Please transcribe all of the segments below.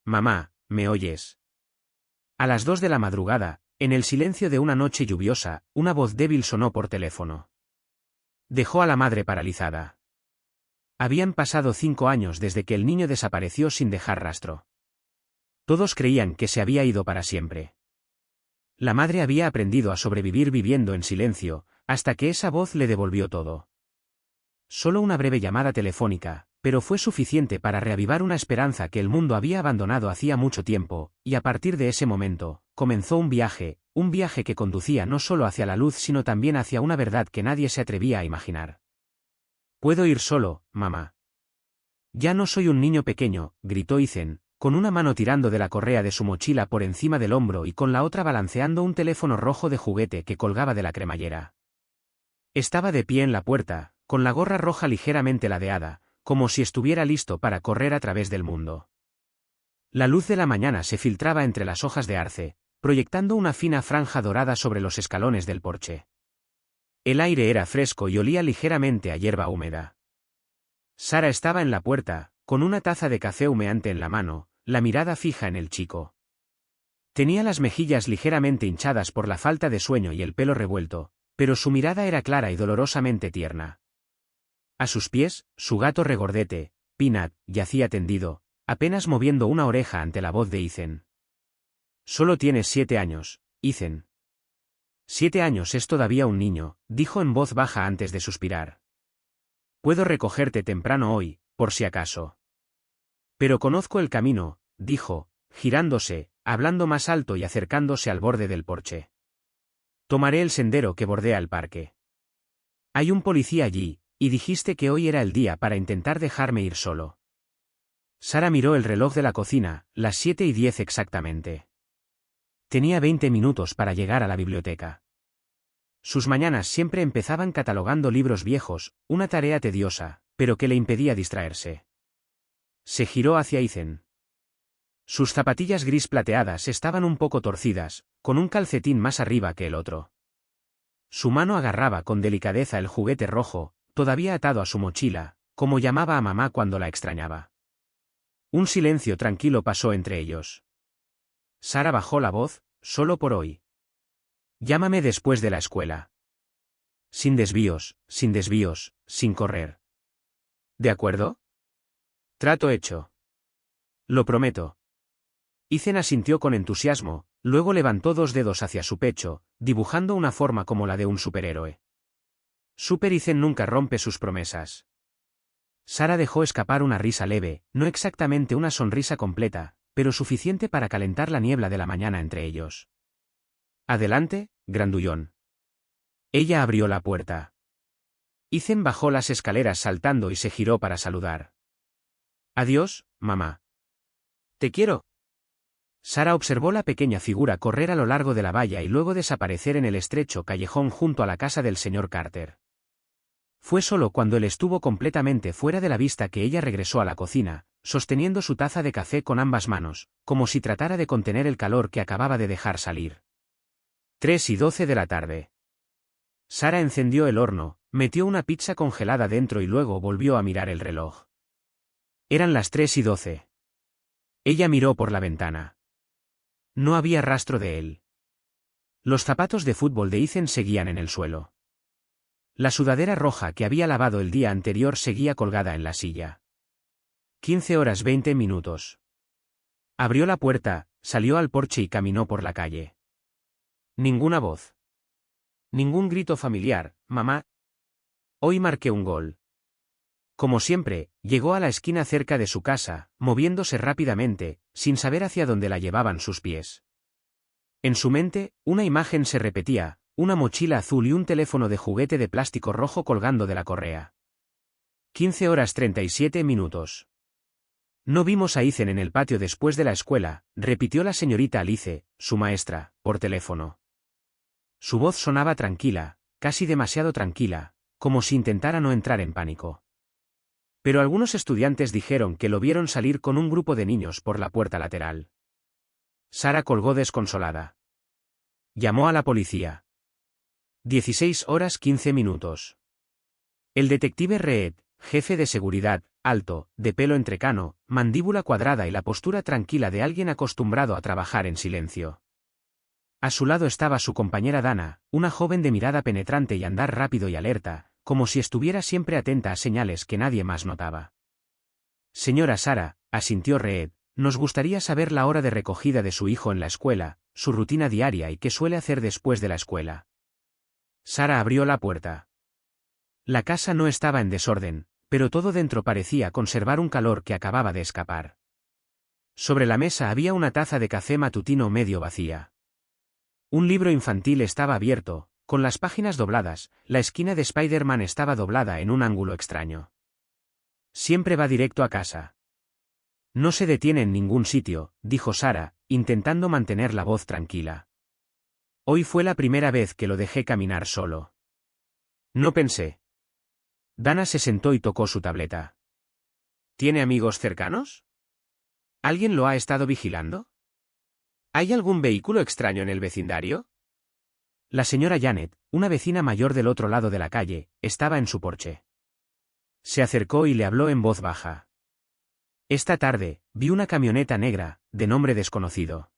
mamá, ¿me oyes? A las 2 de la madrugada, en el silencio de una noche lluviosa, una voz débil sonó por teléfono. Dejó a la madre paralizada. Habían pasado 5 años desde que el niño desapareció sin dejar rastro. Todos creían que se había ido para siempre. La madre había aprendido a sobrevivir viviendo en silencio, hasta que esa voz le devolvió todo. Solo una breve llamada telefónica, pero fue suficiente para reavivar una esperanza que el mundo había abandonado hacía mucho tiempo, y a partir de ese momento, comenzó un viaje que conducía no solo hacia la luz sino también hacia una verdad que nadie se atrevía a imaginar. «Puedo ir solo, mamá». «Ya no soy un niño pequeño», gritó Ethan, con una mano tirando de la correa de su mochila por encima del hombro y con la otra balanceando un teléfono rojo de juguete que colgaba de la cremallera. Estaba de pie en la puerta, con la gorra roja ligeramente ladeada, como si estuviera listo para correr a través del mundo. La luz de la mañana se filtraba entre las hojas de arce, proyectando una fina franja dorada sobre los escalones del porche. El aire era fresco y olía ligeramente a hierba húmeda. Sara estaba en la puerta, con una taza de café humeante en la mano, la mirada fija en el chico. Tenía las mejillas ligeramente hinchadas por la falta de sueño y el pelo revuelto, pero su mirada era clara y dolorosamente tierna. A sus pies, su gato regordete, Peanut, yacía tendido, apenas moviendo una oreja ante la voz de Ethan. «Solo tienes 7 años, Ethan». 7 años es todavía un niño, dijo en voz baja antes de suspirar. «Puedo recogerte temprano hoy, por si acaso». «Pero conozco el camino», dijo, girándose, hablando más alto y acercándose al borde del porche. «Tomaré el sendero que bordea el parque. Hay un policía allí, y dijiste que hoy era el día para intentar dejarme ir solo». Sara miró el reloj de la cocina, las 7:10 exactamente. Tenía 20 minutos para llegar a la biblioteca. Sus mañanas siempre empezaban catalogando libros viejos, una tarea tediosa, pero que le impedía distraerse. Se giró hacia Ethan. Sus zapatillas gris plateadas estaban un poco torcidas, con un calcetín más arriba que el otro. Su mano agarraba con delicadeza el juguete rojo, todavía atado a su mochila, como llamaba a mamá cuando la extrañaba. Un silencio tranquilo pasó entre ellos. Sara bajó la voz, «Solo por hoy. Llámame después de la escuela. Sin desvíos, sin correr. ¿De acuerdo?» «Trato hecho». «Lo prometo». Ethan asintió con entusiasmo, luego levantó 2 dedos hacia su pecho, dibujando una forma como la de un superhéroe. Super Ethan nunca rompe sus promesas. Sara dejó escapar una risa leve, no exactamente una sonrisa completa, pero suficiente para calentar la niebla de la mañana entre ellos. «Adelante, grandullón». Ella abrió la puerta. Ethan bajó las escaleras saltando y se giró para saludar. «Adiós, mamá». «Te quiero». Sara observó la pequeña figura correr a lo largo de la valla y luego desaparecer en el estrecho callejón junto a la casa del señor Carter. Fue solo cuando él estuvo completamente fuera de la vista que ella regresó a la cocina, sosteniendo su taza de café con ambas manos, como si tratara de contener el calor que acababa de dejar salir. 3:12 de la tarde. Sara encendió el horno, metió una pizza congelada dentro y luego volvió a mirar el reloj. Eran las 3:12. Ella miró por la ventana. No había rastro de él. Los zapatos de fútbol de Ethan seguían en el suelo. La sudadera roja que había lavado el día anterior seguía colgada en la silla. 15:20. Abrió la puerta, salió al porche y caminó por la calle. Ninguna voz. Ningún grito familiar, «Mamá». Hoy marqué un gol. Como siempre, llegó a la esquina cerca de su casa, moviéndose rápidamente, sin saber hacia dónde la llevaban sus pies. En su mente, una imagen se repetía, una mochila azul y un teléfono de juguete de plástico rojo colgando de la correa. 15:37. «No vimos a Ethan en el patio después de la escuela», repitió la señorita Alice, su maestra, por teléfono. Su voz sonaba tranquila, casi demasiado tranquila, como si intentara no entrar en pánico. Pero algunos estudiantes dijeron que lo vieron salir con un grupo de niños por la puerta lateral. Sara colgó desconsolada. Llamó a la policía. 16:15. El detective Reed, jefe de seguridad, alto, de pelo entrecano, mandíbula cuadrada y la postura tranquila de alguien acostumbrado a trabajar en silencio. A su lado estaba su compañera Dana, una joven de mirada penetrante y andar rápido y alerta, como si estuviera siempre atenta a señales que nadie más notaba. Señora Sarah, asintió Reed, nos gustaría saber la hora de recogida de su hijo en la escuela, su rutina diaria y qué suele hacer después de la escuela. Sarah abrió la puerta. La casa no estaba en desorden, pero todo dentro parecía conservar un calor que acababa de escapar. Sobre la mesa había una taza de café matutino medio vacía. Un libro infantil estaba abierto, con las páginas dobladas, la esquina de Spider-Man estaba doblada en un ángulo extraño. Siempre va directo a casa. No se detiene en ningún sitio, dijo Sarah, intentando mantener la voz tranquila. Hoy fue la primera vez que lo dejé caminar solo. No pensé. Dana se sentó y tocó su tableta. ¿Tiene amigos cercanos? ¿Alguien lo ha estado vigilando? ¿Hay algún vehículo extraño en el vecindario? La señora Janet, una vecina mayor del otro lado de la calle, estaba en su porche. Se acercó y le habló en voz baja. Esta tarde, vi una camioneta negra, de nombre desconocido.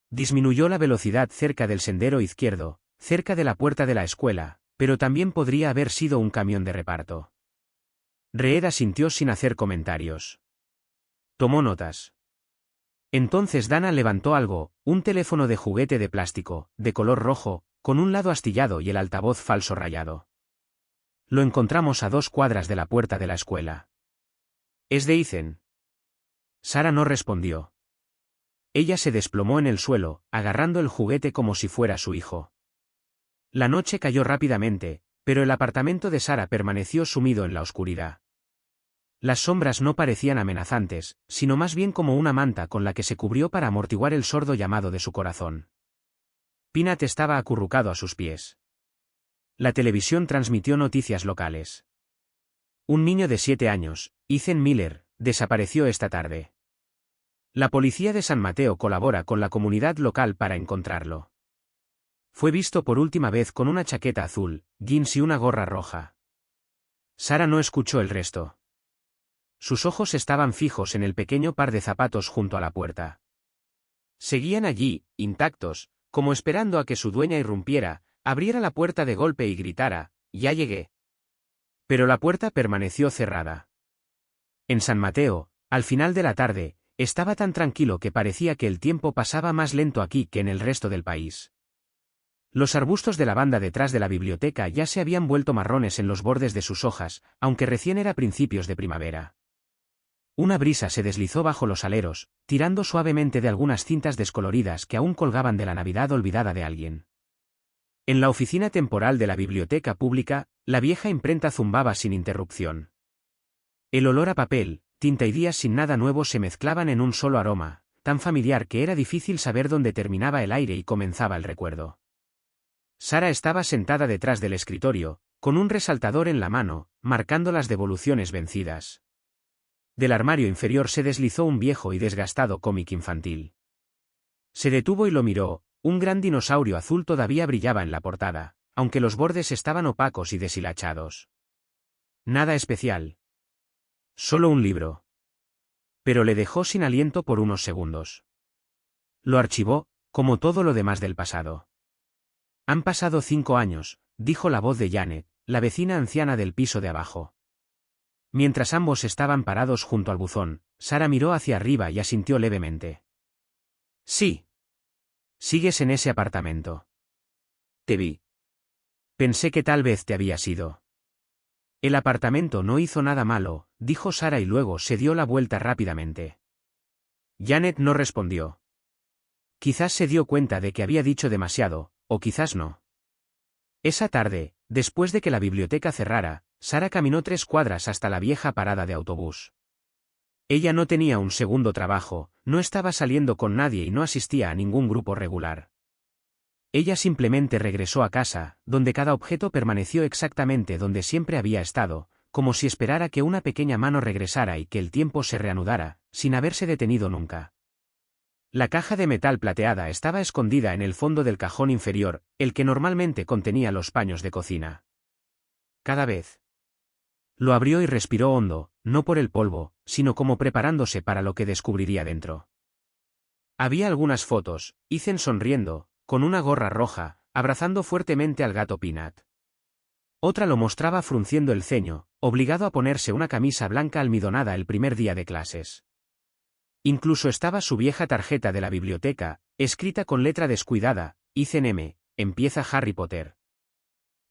Disminuyó la velocidad cerca del sendero izquierdo, cerca de la puerta de la escuela, pero también podría haber sido un camión de reparto. Reed asintió sin hacer comentarios. Tomó notas. Entonces Dana levantó algo, un teléfono de juguete de plástico, de color rojo, con un lado astillado y el altavoz falso rayado. Lo encontramos a 2 cuadras de la puerta de la escuela. ¿Es de Ethan? Sarah no respondió. Ella se desplomó en el suelo, agarrando el juguete como si fuera su hijo. La noche cayó rápidamente, pero el apartamento de Sarah permaneció sumido en la oscuridad. Las sombras no parecían amenazantes, sino más bien como una manta con la que se cubrió para amortiguar el sordo llamado de su corazón. Peanut estaba acurrucado a sus pies. La televisión transmitió noticias locales. Un niño de 7 años, Ethan Miller, desapareció esta tarde. La policía de San Mateo colabora con la comunidad local para encontrarlo. Fue visto por última vez con una chaqueta azul, jeans y una gorra roja. Sarah no escuchó el resto. Sus ojos estaban fijos en el pequeño par de zapatos junto a la puerta. Seguían allí, intactos, como esperando a que su dueña irrumpiera, abriera la puerta de golpe y gritara, «Ya llegué». Pero la puerta permaneció cerrada. En San Mateo, al final de la tarde, estaba tan tranquilo que parecía que el tiempo pasaba más lento aquí que en el resto del país. Los arbustos de lavanda detrás de la biblioteca ya se habían vuelto marrones en los bordes de sus hojas, aunque recién era principios de primavera. Una brisa se deslizó bajo los aleros, tirando suavemente de algunas cintas descoloridas que aún colgaban de la Navidad olvidada de alguien. En la oficina temporal de la biblioteca pública, la vieja imprenta zumbaba sin interrupción. El olor a papel, tinta y días sin nada nuevo se mezclaban en un solo aroma, tan familiar que era difícil saber dónde terminaba el aire y comenzaba el recuerdo. Sarah estaba sentada detrás del escritorio, con un resaltador en la mano, marcando las devoluciones vencidas. Del armario inferior se deslizó un viejo y desgastado cómic infantil. Se detuvo y lo miró, un gran dinosaurio azul todavía brillaba en la portada, aunque los bordes estaban opacos y deshilachados. Nada especial. Solo un libro. Pero le dejó sin aliento por unos segundos. Lo archivó, como todo lo demás del pasado. Han pasado 5 años, dijo la voz de Janet, la vecina anciana del piso de abajo. Mientras ambos estaban parados junto al buzón, Sarah miró hacia arriba y asintió levemente. Sí. Sigues en ese apartamento. Te vi. Pensé que tal vez te habías ido. El apartamento no hizo nada malo, dijo Sarah y luego se dio la vuelta rápidamente. Janet no respondió. Quizás se dio cuenta de que había dicho demasiado, o quizás no. Esa tarde, después de que la biblioteca cerrara, Sarah caminó 3 cuadras hasta la vieja parada de autobús. Ella no tenía un segundo trabajo, no estaba saliendo con nadie y no asistía a ningún grupo regular. Ella simplemente regresó a casa, donde cada objeto permaneció exactamente donde siempre había estado, como si esperara que una pequeña mano regresara y que el tiempo se reanudara, sin haberse detenido nunca. La caja de metal plateada estaba escondida en el fondo del cajón inferior, el que normalmente contenía los paños de cocina. Cada vez. Lo abrió y respiró hondo, no por el polvo, sino como preparándose para lo que descubriría dentro. Había algunas fotos, Ethan sonriendo, con una gorra roja, abrazando fuertemente al gato Peanut. Otra lo mostraba frunciendo el ceño, obligado a ponerse una camisa blanca almidonada el primer día de clases. Incluso estaba su vieja tarjeta de la biblioteca, escrita con letra descuidada, Ethan M., empieza Harry Potter.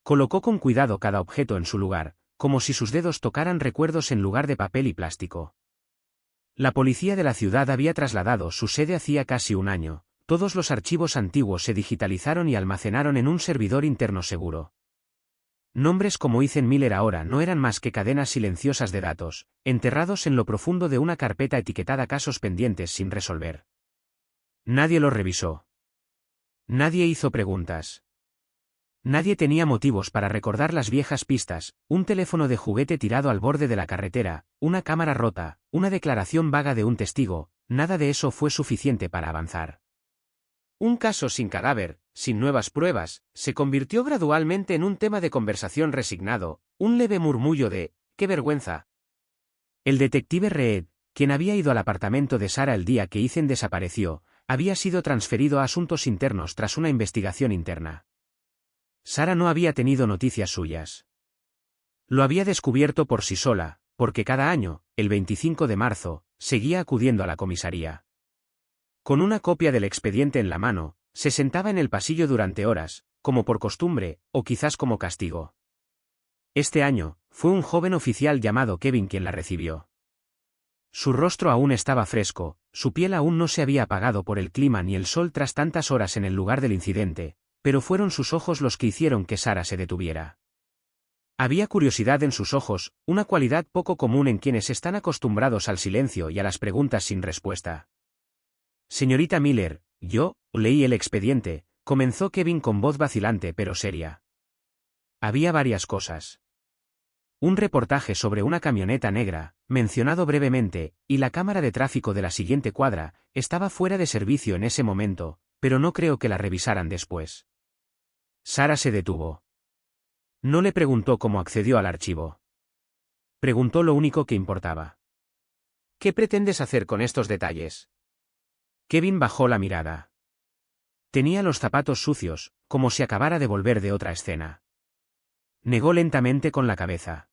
Colocó con cuidado cada objeto en su lugar, como si sus dedos tocaran recuerdos en lugar de papel y plástico. La policía de la ciudad había trasladado su sede hacía casi un año, todos los archivos antiguos se digitalizaron y almacenaron en un servidor interno seguro. Nombres como Ethan Miller ahora no eran más que cadenas silenciosas de datos, enterrados en lo profundo de una carpeta etiquetada casos pendientes sin resolver. Nadie los revisó. Nadie hizo preguntas. Nadie tenía motivos para recordar las viejas pistas, un teléfono de juguete tirado al borde de la carretera, una cámara rota, una declaración vaga de un testigo, nada de eso fue suficiente para avanzar. Un caso sin cadáver, sin nuevas pruebas, se convirtió gradualmente en un tema de conversación resignado, un leve murmullo de «¡qué vergüenza!». El detective Reed, quien había ido al apartamento de Sarah el día que Ethan desapareció, había sido transferido a asuntos internos tras una investigación interna. Sarah no había tenido noticias suyas. Lo había descubierto por sí sola, porque cada año, el 25 de marzo, seguía acudiendo a la comisaría. Con una copia del expediente en la mano, se sentaba en el pasillo durante horas, como por costumbre, o quizás como castigo. Este año, fue un joven oficial llamado Kevin quien la recibió. Su rostro aún estaba fresco, su piel aún no se había apagado por el clima ni el sol tras tantas horas en el lugar del incidente, pero fueron sus ojos los que hicieron que Sarah se detuviera. Había curiosidad en sus ojos, una cualidad poco común en quienes están acostumbrados al silencio y a las preguntas sin respuesta. Señorita Miller, yo leí el expediente, comenzó Kevin con voz vacilante pero seria. Había varias cosas. Un reportaje sobre una camioneta negra, mencionado brevemente, y la cámara de tráfico de la siguiente cuadra, estaba fuera de servicio en ese momento, pero no creo que la revisaran después. Sarah se detuvo. No le preguntó cómo accedió al archivo. Preguntó lo único que importaba. ¿Qué pretendes hacer con estos detalles? Kevin bajó la mirada. Tenía los zapatos sucios, como si acabara de volver de otra escena. Negó lentamente con la cabeza.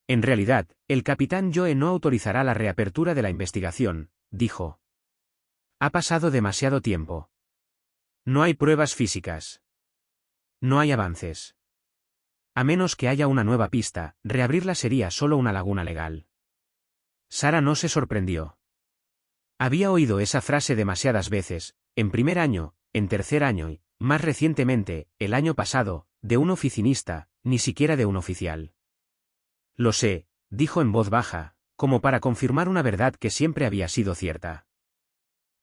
En realidad, el capitán Joe no autorizará la reapertura de la investigación, dijo. Ha pasado demasiado tiempo. No hay pruebas físicas. No hay avances. A menos que haya una nueva pista, reabrirla sería solo una laguna legal. Sarah no se sorprendió. Había oído esa frase demasiadas veces, en primer año, en tercer año y, más recientemente, el año pasado, de un oficinista, ni siquiera de un oficial. Lo sé, dijo en voz baja, como para confirmar una verdad que siempre había sido cierta.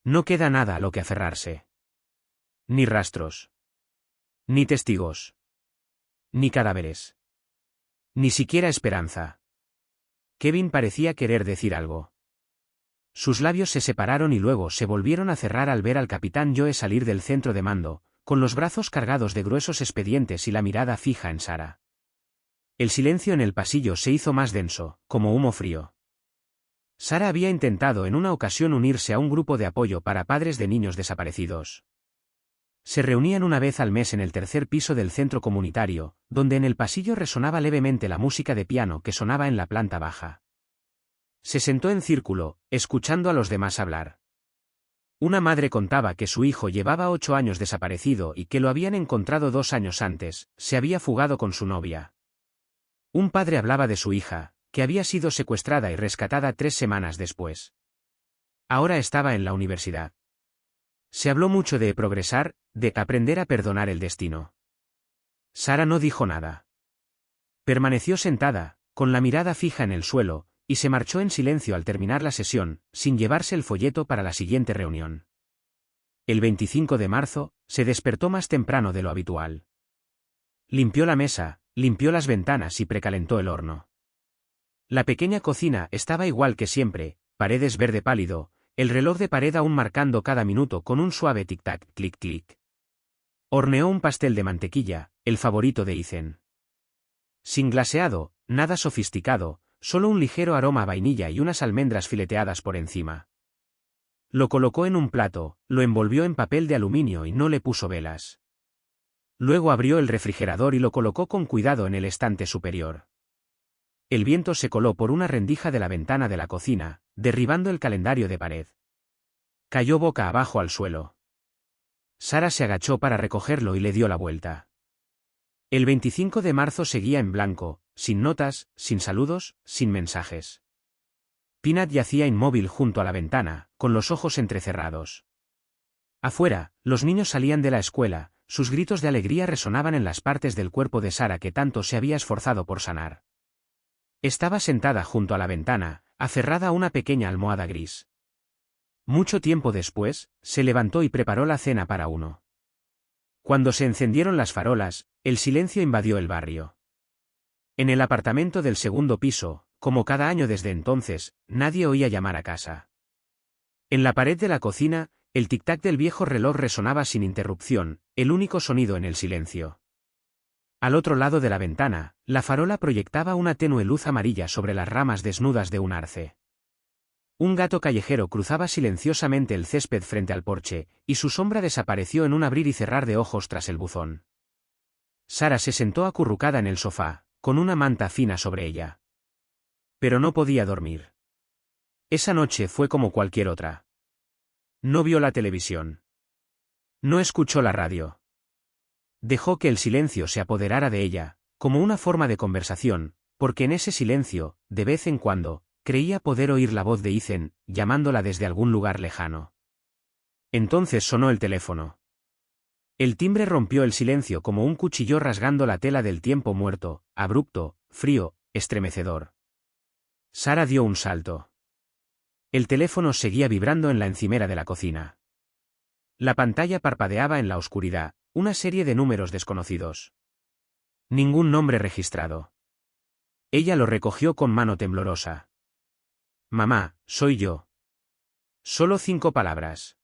No queda nada a lo que aferrarse. Ni rastros. Ni testigos. Ni cadáveres. Ni siquiera esperanza. Kevin parecía querer decir algo. Sus labios se separaron y luego se volvieron a cerrar al ver al capitán Joe salir del centro de mando, con los brazos cargados de gruesos expedientes y la mirada fija en Sarah. El silencio en el pasillo se hizo más denso, como humo frío. Sarah había intentado en una ocasión unirse a un grupo de apoyo para padres de niños desaparecidos. Se reunían una vez al mes en el tercer piso del centro comunitario, donde en el pasillo resonaba levemente la música de piano que sonaba en la planta baja. Se sentó en círculo, escuchando a los demás hablar. Una madre contaba que su hijo llevaba 8 años desaparecido y que lo habían encontrado 2 años antes, se había fugado con su novia. Un padre hablaba de su hija, que había sido secuestrada y rescatada 3 semanas después. Ahora estaba en la universidad. Se habló mucho de progresar, de aprender a perdonar el destino. Sarah no dijo nada. Permaneció sentada, con la mirada fija en el suelo, y se marchó en silencio al terminar la sesión, sin llevarse el folleto para la siguiente reunión. El 25 de marzo, se despertó más temprano de lo habitual. Limpió la mesa, limpió las ventanas y precalentó el horno. La pequeña cocina estaba igual que siempre, paredes verde pálido, el reloj de pared aún marcando cada minuto con un suave tic-tac, clic-clic. Horneó un pastel de mantequilla, el favorito de Ethan. Sin glaseado, nada sofisticado, solo un ligero aroma a vainilla y unas almendras fileteadas por encima. Lo colocó en un plato, lo envolvió en papel de aluminio y no le puso velas. Luego abrió el refrigerador y lo colocó con cuidado en el estante superior. El viento se coló por una rendija de la ventana de la cocina, derribando el calendario de pared. Cayó boca abajo al suelo. Sara se agachó para recogerlo y le dio la vuelta. El 25 de marzo seguía en blanco, sin notas, sin saludos, sin mensajes. Peanut yacía inmóvil junto a la ventana, con los ojos entrecerrados. Afuera, los niños salían de la escuela, sus gritos de alegría resonaban en las partes del cuerpo de Sara que tanto se había esforzado por sanar. Estaba sentada junto a la ventana, aferrada a una pequeña almohada gris. Mucho tiempo después, se levantó y preparó la cena para uno. Cuando se encendieron las farolas, el silencio invadió el barrio. En el apartamento del segundo piso, como cada año desde entonces, nadie oía llamar a casa. En la pared de la cocina, el tic-tac del viejo reloj resonaba sin interrupción, el único sonido en el silencio. Al otro lado de la ventana, la farola proyectaba una tenue luz amarilla sobre las ramas desnudas de un arce. Un gato callejero cruzaba silenciosamente el césped frente al porche, y su sombra desapareció en un abrir y cerrar de ojos tras el buzón. Sara se sentó acurrucada en el sofá, con una manta fina sobre ella. Pero no podía dormir. Esa noche fue como cualquier otra. No vio la televisión. No escuchó la radio. Dejó que el silencio se apoderara de ella, como una forma de conversación, porque en ese silencio, de vez en cuando, creía poder oír la voz de Ethan, llamándola desde algún lugar lejano. Entonces sonó el teléfono. El timbre rompió el silencio como un cuchillo rasgando la tela del tiempo muerto, abrupto, frío, estremecedor. Sara dio un salto. El teléfono seguía vibrando en la encimera de la cocina. La pantalla parpadeaba en la oscuridad, una serie de números desconocidos. Ningún nombre registrado. Ella lo recogió con mano temblorosa. «Mamá, soy yo». Solo 5 palabras.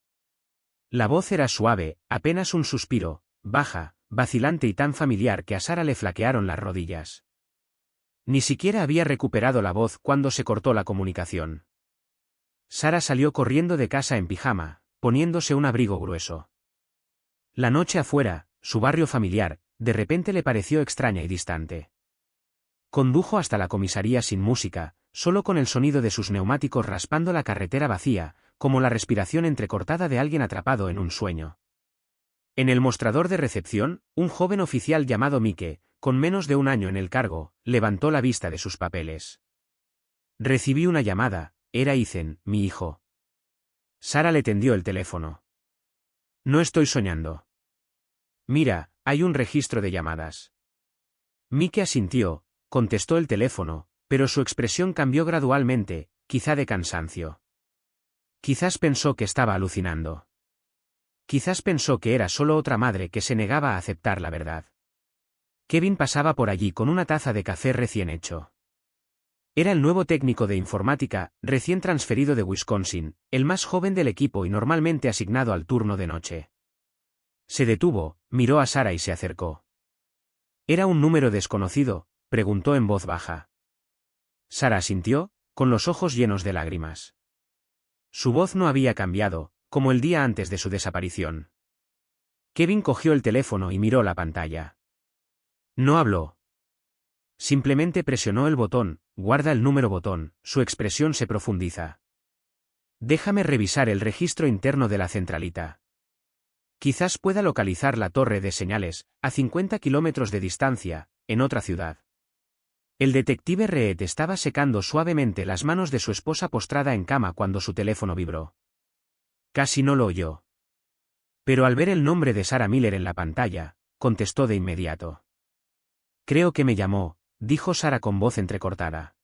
La voz era suave, apenas un suspiro, baja, vacilante y tan familiar que a Sara le flaquearon las rodillas. Ni siquiera había recuperado la voz cuando se cortó la comunicación. Sara salió corriendo de casa en pijama, poniéndose un abrigo grueso. La noche afuera, su barrio familiar, de repente le pareció extraña y distante. Condujo hasta la comisaría sin música, solo con el sonido de sus neumáticos raspando la carretera vacía, como la respiración entrecortada de alguien atrapado en un sueño. En el mostrador de recepción, un joven oficial llamado Mike, con menos de un año en el cargo, levantó la vista de sus papeles. «Recibí una llamada, era Ethan, mi hijo». Sara le tendió el teléfono. «No estoy soñando». «Mira, hay un registro de llamadas». Mike asintió, contestó el teléfono, pero su expresión cambió gradualmente, quizá de cansancio. Quizás pensó que estaba alucinando. Quizás pensó que era solo otra madre que se negaba a aceptar la verdad. Kevin pasaba por allí con una taza de café recién hecho. Era el nuevo técnico de informática, recién transferido de Wisconsin, el más joven del equipo y normalmente asignado al turno de noche. Se detuvo, miró a Sara y se acercó. «¿Era un número desconocido?», preguntó en voz baja. Sara asintió, con los ojos llenos de lágrimas. Su voz no había cambiado, como el día antes de su desaparición. Kevin cogió el teléfono y miró la pantalla. No habló. Simplemente presionó el botón, guarda el número botón, su expresión se profundiza. «Déjame revisar el registro interno de la centralita. Quizás pueda localizar la torre de señales, a 50 kilómetros de distancia, en otra ciudad». El detective Reed estaba secando suavemente las manos de su esposa postrada en cama cuando su teléfono vibró. Casi no lo oyó. Pero al ver el nombre de Sara Miller en la pantalla, contestó de inmediato. «Creo que me llamó», dijo Sara con voz entrecortada.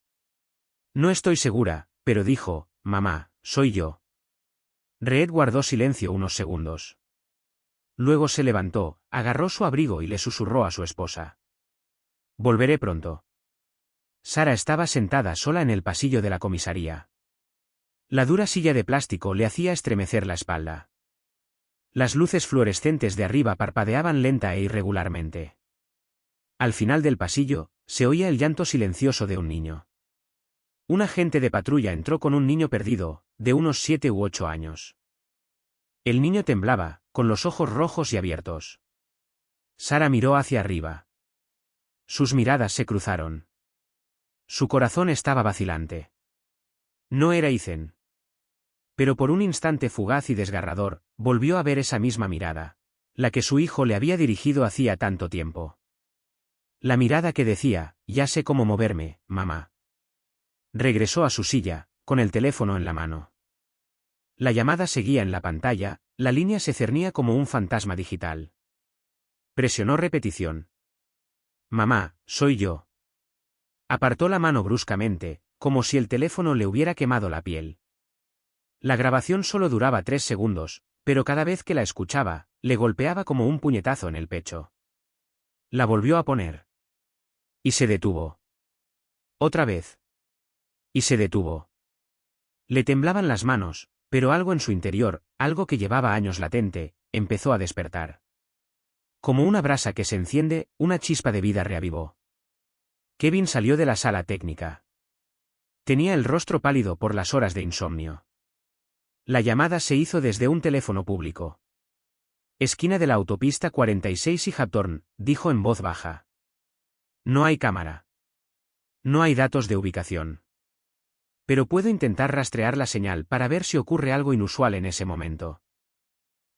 «No estoy segura», pero dijo, «Mamá, soy yo». Reed guardó silencio unos segundos. Luego se levantó, agarró su abrigo y le susurró a su esposa. «Volveré pronto». Sara estaba sentada sola en el pasillo de la comisaría. La dura silla de plástico le hacía estremecer la espalda. Las luces fluorescentes de arriba parpadeaban lenta e irregularmente. Al final del pasillo, se oía el llanto silencioso de un niño. Un agente de patrulla entró con un niño perdido, de unos 7 u 8 años. El niño temblaba, con los ojos rojos y abiertos. Sara miró hacia arriba. Sus miradas se cruzaron. Su corazón estaba vacilante. No era Ethan. Pero por un instante fugaz y desgarrador, volvió a ver esa misma mirada, la que su hijo le había dirigido hacía tanto tiempo. La mirada que decía, ya sé cómo moverme, mamá. Regresó a su silla, con el teléfono en la mano. La llamada seguía en la pantalla, la línea se cernía como un fantasma digital. Presionó repetición. Mamá, soy yo. Apartó la mano bruscamente, como si el teléfono le hubiera quemado la piel. La grabación solo duraba 3 segundos, pero cada vez que la escuchaba, le golpeaba como un puñetazo en el pecho. La volvió a poner. Y se detuvo. Otra vez. Y se detuvo. Le temblaban las manos, pero algo en su interior, algo que llevaba años latente, empezó a despertar. Como una brasa que se enciende, una chispa de vida reavivó. Kevin salió de la sala técnica. Tenía el rostro pálido por las horas de insomnio. La llamada se hizo desde un teléfono público. Esquina de la autopista 46 y Hawthorne, dijo en voz baja. No hay cámara. No hay datos de ubicación. Pero puedo intentar rastrear la señal para ver si ocurre algo inusual en ese momento.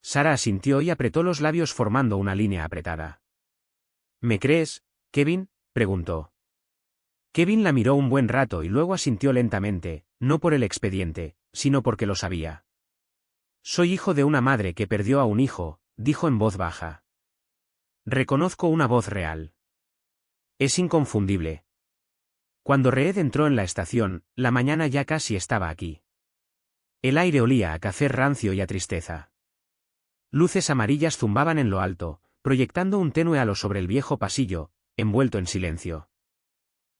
Sara asintió y apretó los labios formando una línea apretada. ¿Me crees, Kevin?, preguntó. Kevin la miró un buen rato y luego asintió lentamente, no por el expediente, sino porque lo sabía. Soy hijo de una madre que perdió a un hijo, dijo en voz baja. Reconozco una voz real. Es inconfundible. Cuando Reed entró en la estación, la mañana ya casi estaba aquí. El aire olía a café rancio y a tristeza. Luces amarillas zumbaban en lo alto, proyectando un tenue halo sobre el viejo pasillo, envuelto en silencio.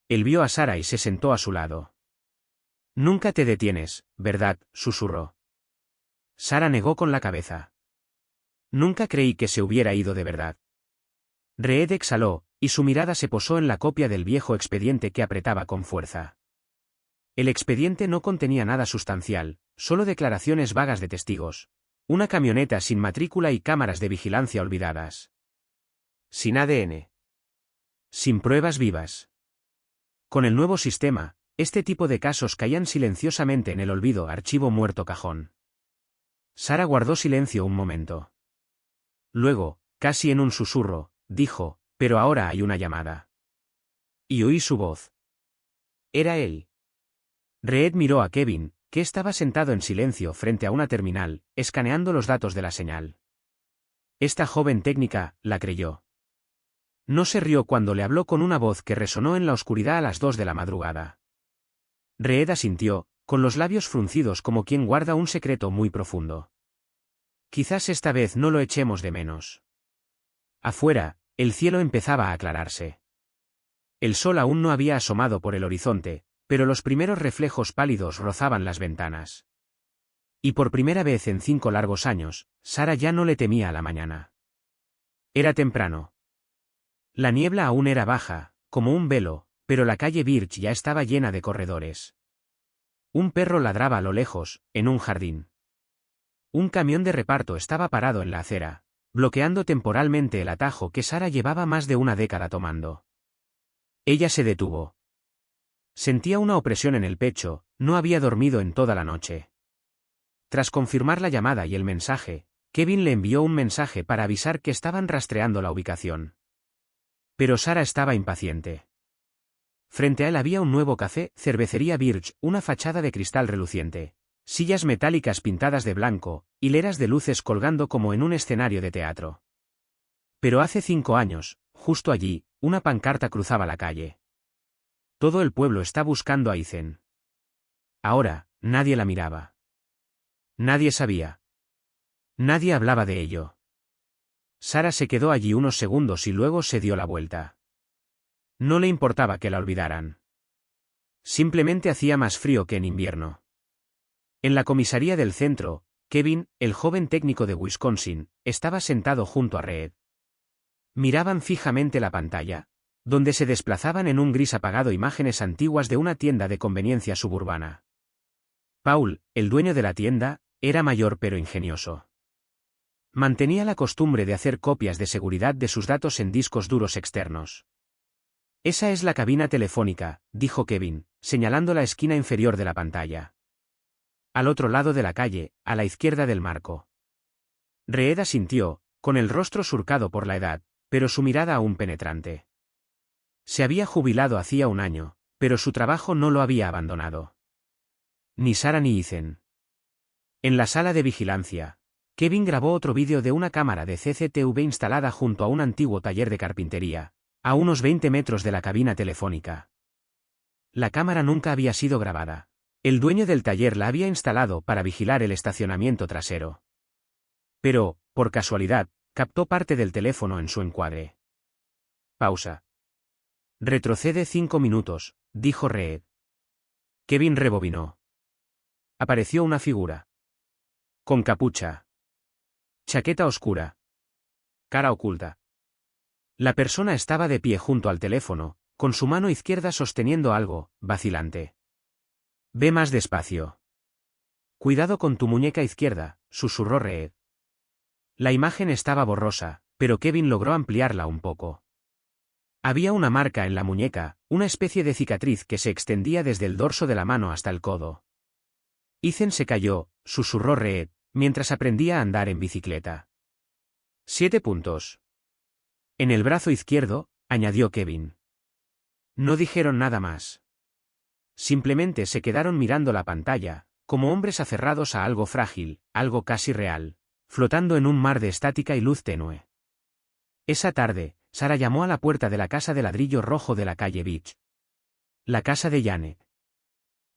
Él vio a Sara y se sentó a su lado. Nunca te detienes, ¿verdad?, susurró. Sara negó con la cabeza. Nunca creí que se hubiera ido de verdad. Reed exhaló, y su mirada se posó en la copia del viejo expediente que apretaba con fuerza. El expediente no contenía nada sustancial, solo declaraciones vagas de testigos. Una camioneta sin matrícula y cámaras de vigilancia olvidadas. Sin ADN. Sin pruebas vivas. Con el nuevo sistema, este tipo de casos caían silenciosamente en el olvido, archivo muerto cajón. Sara guardó silencio un momento. Luego, casi en un susurro, dijo, pero ahora hay una llamada. Y oí su voz. Era él. Reed miró a Kevin, que estaba sentado en silencio frente a una terminal, escaneando los datos de la señal. Esta joven técnica, la creyó. No se rió cuando le habló con una voz que resonó en la oscuridad a las 2 de la madrugada. Reed asintió, con los labios fruncidos como quien guarda un secreto muy profundo. Quizás esta vez no lo echemos de menos. Afuera, el cielo empezaba a aclararse. El sol aún no había asomado por el horizonte, pero los primeros reflejos pálidos rozaban las ventanas. Y por primera vez en 5 largos años, Sara ya no le temía a la mañana. Era temprano. La niebla aún era baja, como un velo, pero la calle Birch ya estaba llena de corredores. Un perro ladraba a lo lejos, en un jardín. Un camión de reparto estaba parado en la acera, bloqueando temporalmente el atajo que Sara llevaba más de una década tomando. Ella se detuvo. Sentía una opresión en el pecho, no había dormido en toda la noche. Tras confirmar la llamada y el mensaje, Kevin le envió un mensaje para avisar que estaban rastreando la ubicación. Pero Sara estaba impaciente. Frente a él había un nuevo café, Cervecería Birch, una fachada de cristal reluciente, sillas metálicas pintadas de blanco, hileras de luces colgando como en un escenario de teatro. Pero hace 5 años, justo allí, una pancarta cruzaba la calle. Todo el pueblo está buscando a Ethan. Ahora, nadie la miraba. Nadie sabía. Nadie hablaba de ello. Sara se quedó allí unos segundos y luego se dio la vuelta. No le importaba que la olvidaran. Simplemente hacía más frío que en invierno. En la comisaría del centro, Kevin, el joven técnico de Wisconsin, estaba sentado junto a Reed. Miraban fijamente la pantalla, donde se desplazaban en un gris apagado imágenes antiguas de una tienda de conveniencia suburbana. Paul, el dueño de la tienda, era mayor pero ingenioso. Mantenía la costumbre de hacer copias de seguridad de sus datos en discos duros externos. Esa es la cabina telefónica, dijo Kevin, señalando la esquina inferior de la pantalla. Al otro lado de la calle, a la izquierda del marco. Reed asintió, con el rostro surcado por la edad, pero su mirada aún penetrante. Se había jubilado hacía un año, pero su trabajo no lo había abandonado. Ni Sarah ni Ethan. En la sala de vigilancia, Kevin grabó otro vídeo de una cámara de CCTV instalada junto a un antiguo taller de carpintería, a unos 20 metros de la cabina telefónica. La cámara nunca había sido grabada. El dueño del taller la había instalado para vigilar el estacionamiento trasero. Pero, por casualidad, captó parte del teléfono en su encuadre. Pausa. Retrocede 5 minutos, dijo Reed. Kevin rebobinó. Apareció una figura. Con capucha. Chaqueta oscura. Cara oculta. La persona estaba de pie junto al teléfono, con su mano izquierda sosteniendo algo, vacilante. Ve más despacio. Cuidado con tu muñeca izquierda, susurró Reed. La imagen estaba borrosa, pero Kevin logró ampliarla un poco. Había una marca en la muñeca, una especie de cicatriz que se extendía desde el dorso de la mano hasta el codo. Ethan se cayó, susurró Reed, mientras aprendía a andar en bicicleta. 7 puntos. En el brazo izquierdo, añadió Kevin. No dijeron nada más. Simplemente se quedaron mirando la pantalla, como hombres aferrados a algo frágil, algo casi real, flotando en un mar de estática y luz tenue. Esa tarde, Sarah llamó a la puerta de la casa de ladrillo rojo de la calle Beach. La casa de Janet.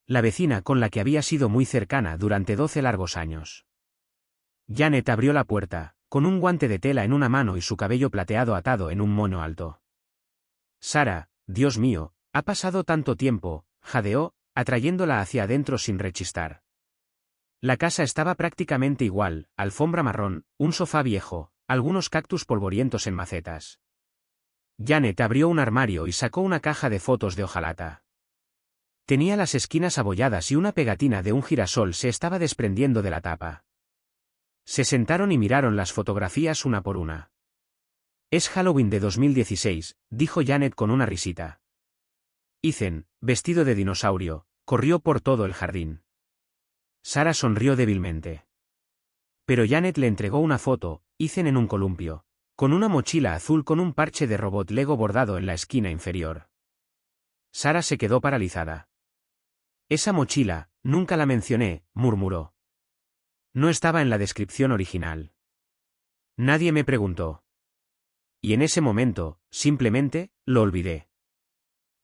La vecina con la que había sido muy cercana durante 12 largos años. Janet abrió la puerta, con un guante de tela en una mano y su cabello plateado atado en un moño alto. Sarah, Dios mío, ha pasado tanto tiempo, jadeó, atrayéndola hacia adentro sin rechistar. La casa estaba prácticamente igual, alfombra marrón, un sofá viejo, algunos cactus polvorientos en macetas. Janet abrió un armario y sacó una caja de fotos de hojalata. Tenía las esquinas abolladas y una pegatina de un girasol se estaba desprendiendo de la tapa. Se sentaron y miraron las fotografías una por una. Es Halloween de 2016, dijo Janet con una risita. Ethan, vestido de dinosaurio, corrió por todo el jardín. Sarah sonrió débilmente. Pero Janet le entregó una foto, Ethan en un columpio, con una mochila azul con un parche de robot Lego bordado en la esquina inferior. Sarah se quedó paralizada. Esa mochila, nunca la mencioné, murmuró. No estaba en la descripción original. Nadie me preguntó. Y en ese momento, simplemente, lo olvidé.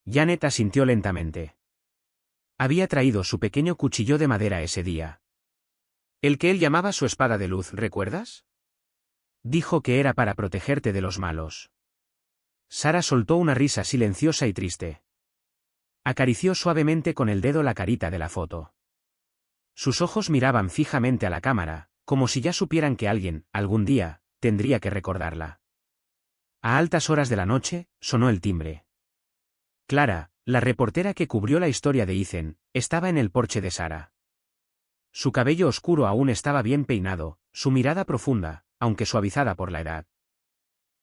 Janet asintió lentamente. Había traído su pequeño cuchillo de madera ese día. El que él llamaba su espada de luz, ¿recuerdas? Dijo que era para protegerte de los malos. Sarah soltó una risa silenciosa y triste. Acarició suavemente con el dedo la carita de la foto. Sus ojos miraban fijamente a la cámara, como si ya supieran que alguien, algún día, tendría que recordarla. A altas horas de la noche, sonó el timbre. Clara, la reportera que cubrió la historia de Ethan, estaba en el porche de Sarah. Su cabello oscuro aún estaba bien peinado, su mirada profunda, aunque suavizada por la edad.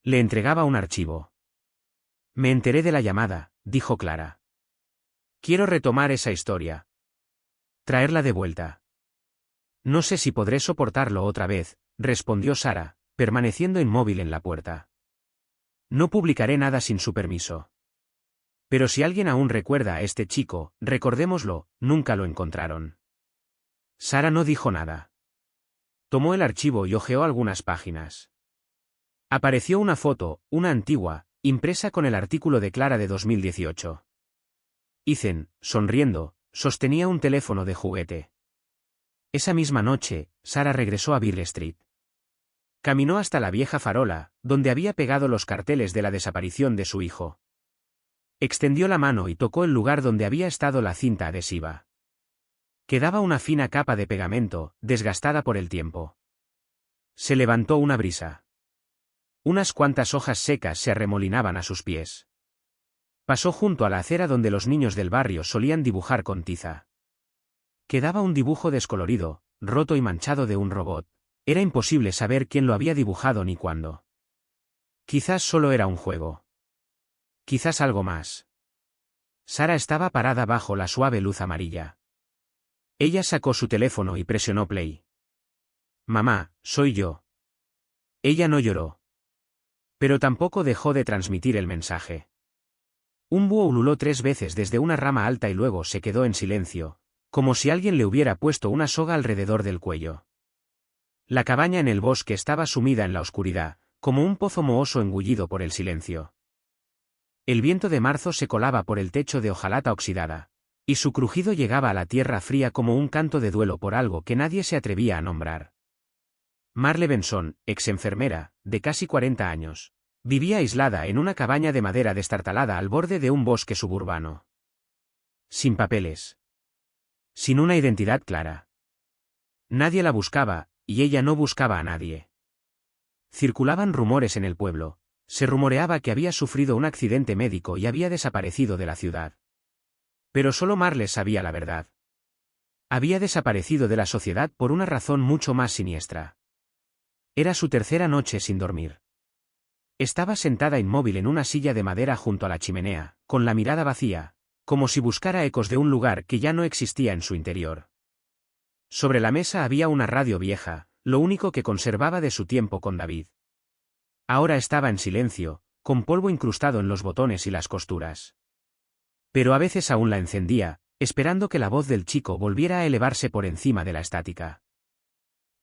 Le entregaba un archivo. Me enteré de la llamada, dijo Clara. Quiero retomar esa historia. Traerla de vuelta. No sé si podré soportarlo otra vez, respondió Sarah, permaneciendo inmóvil en la puerta. No publicaré nada sin su permiso. Pero si alguien aún recuerda a este chico, recordémoslo, nunca lo encontraron. Sarah no dijo nada. Tomó el archivo y hojeó algunas páginas. Apareció una foto, una antigua, impresa con el artículo de Clara de 2018. Ethan, sonriendo, sostenía un teléfono de juguete. Esa misma noche, Sarah regresó a Beale Street. Caminó hasta la vieja farola, donde había pegado los carteles de la desaparición de su hijo. Extendió la mano y tocó el lugar donde había estado la cinta adhesiva. Quedaba una fina capa de pegamento, desgastada por el tiempo. Se levantó una brisa. Unas cuantas hojas secas se arremolinaban a sus pies. Pasó junto a la acera donde los niños del barrio solían dibujar con tiza. Quedaba un dibujo descolorido, roto y manchado de un robot. Era imposible saber quién lo había dibujado ni cuándo. Quizás solo era un juego. Quizás algo más. Sara estaba parada bajo la suave luz amarilla. Ella sacó su teléfono y presionó play. Mamá, soy yo. Ella no lloró. Pero tampoco dejó de transmitir el mensaje. Un búho ululó 3 veces desde una rama alta y luego se quedó en silencio, como si alguien le hubiera puesto una soga alrededor del cuello. La cabaña en el bosque estaba sumida en la oscuridad, como un pozo mohoso engullido por el silencio. El viento de marzo se colaba por el techo de hojalata oxidada, y su crujido llegaba a la tierra fría como un canto de duelo por algo que nadie se atrevía a nombrar. Marle Benson, ex enfermera, de casi 40 años, vivía aislada en una cabaña de madera destartalada al borde de un bosque suburbano. Sin papeles. Sin una identidad clara. Nadie la buscaba, y ella no buscaba a nadie. Circulaban rumores en el pueblo. Se rumoreaba que había sufrido un accidente médico y había desaparecido de la ciudad. Pero solo Marle sabía la verdad. Había desaparecido de la sociedad por una razón mucho más siniestra. Era su tercera noche sin dormir. Estaba sentada inmóvil en una silla de madera junto a la chimenea, con la mirada vacía, como si buscara ecos de un lugar que ya no existía en su interior. Sobre la mesa había una radio vieja, lo único que conservaba de su tiempo con David. Ahora estaba en silencio, con polvo incrustado en los botones y las costuras. Pero a veces aún la encendía, esperando que la voz del chico volviera a elevarse por encima de la estática.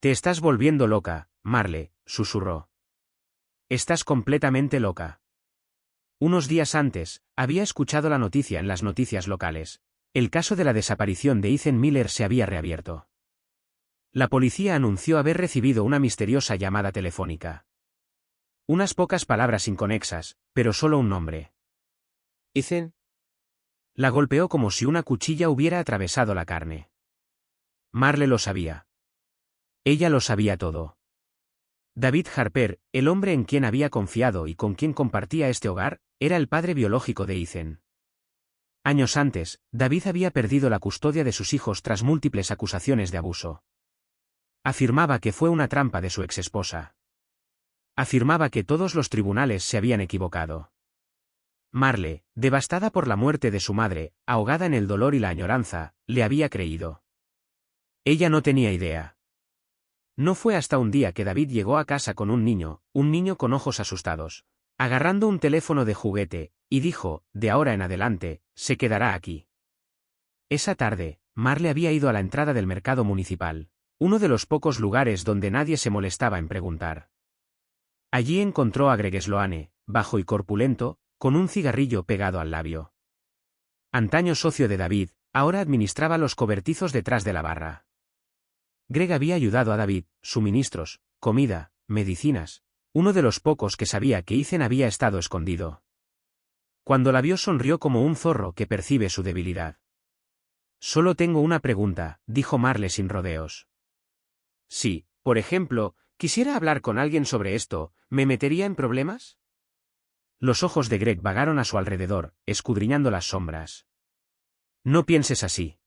«Te estás volviendo loca, Marle», susurró. «Estás completamente loca». Unos días antes, había escuchado la noticia en las noticias locales. El caso de la desaparición de Ethan Miller se había reabierto. La policía anunció haber recibido una misteriosa llamada telefónica. Unas pocas palabras inconexas, pero solo un nombre. «¿Ethan?» La golpeó como si una cuchilla hubiera atravesado la carne. Marle lo sabía. Ella lo sabía todo. David Harper, el hombre en quien había confiado y con quien compartía este hogar, era el padre biológico de Ethan. Años antes, David había perdido la custodia de sus hijos tras múltiples acusaciones de abuso. Afirmaba que fue una trampa de su exesposa. Afirmaba que todos los tribunales se habían equivocado. Marle, devastada por la muerte de su madre, ahogada en el dolor y la añoranza, le había creído. Ella no tenía idea. No fue hasta un día que David llegó a casa con un niño con ojos asustados, agarrando un teléfono de juguete, y dijo, de ahora en adelante, se quedará aquí. Esa tarde, Marle había ido a la entrada del mercado municipal, uno de los pocos lugares donde nadie se molestaba en preguntar. Allí encontró a Greg Sloane, bajo y corpulento, con un cigarrillo pegado al labio. Antaño socio de David, ahora administraba los cobertizos detrás de la barra. Greg había ayudado a David, suministros, comida, medicinas, uno de los pocos que sabía que Ethan había estado escondido. Cuando la vio sonrió como un zorro que percibe su debilidad. «Solo tengo una pregunta», dijo Marle sin rodeos. «Sí, por ejemplo, quisiera hablar con alguien sobre esto, ¿me metería en problemas?» Los ojos de Greg vagaron a su alrededor, escudriñando las sombras. «No pienses así.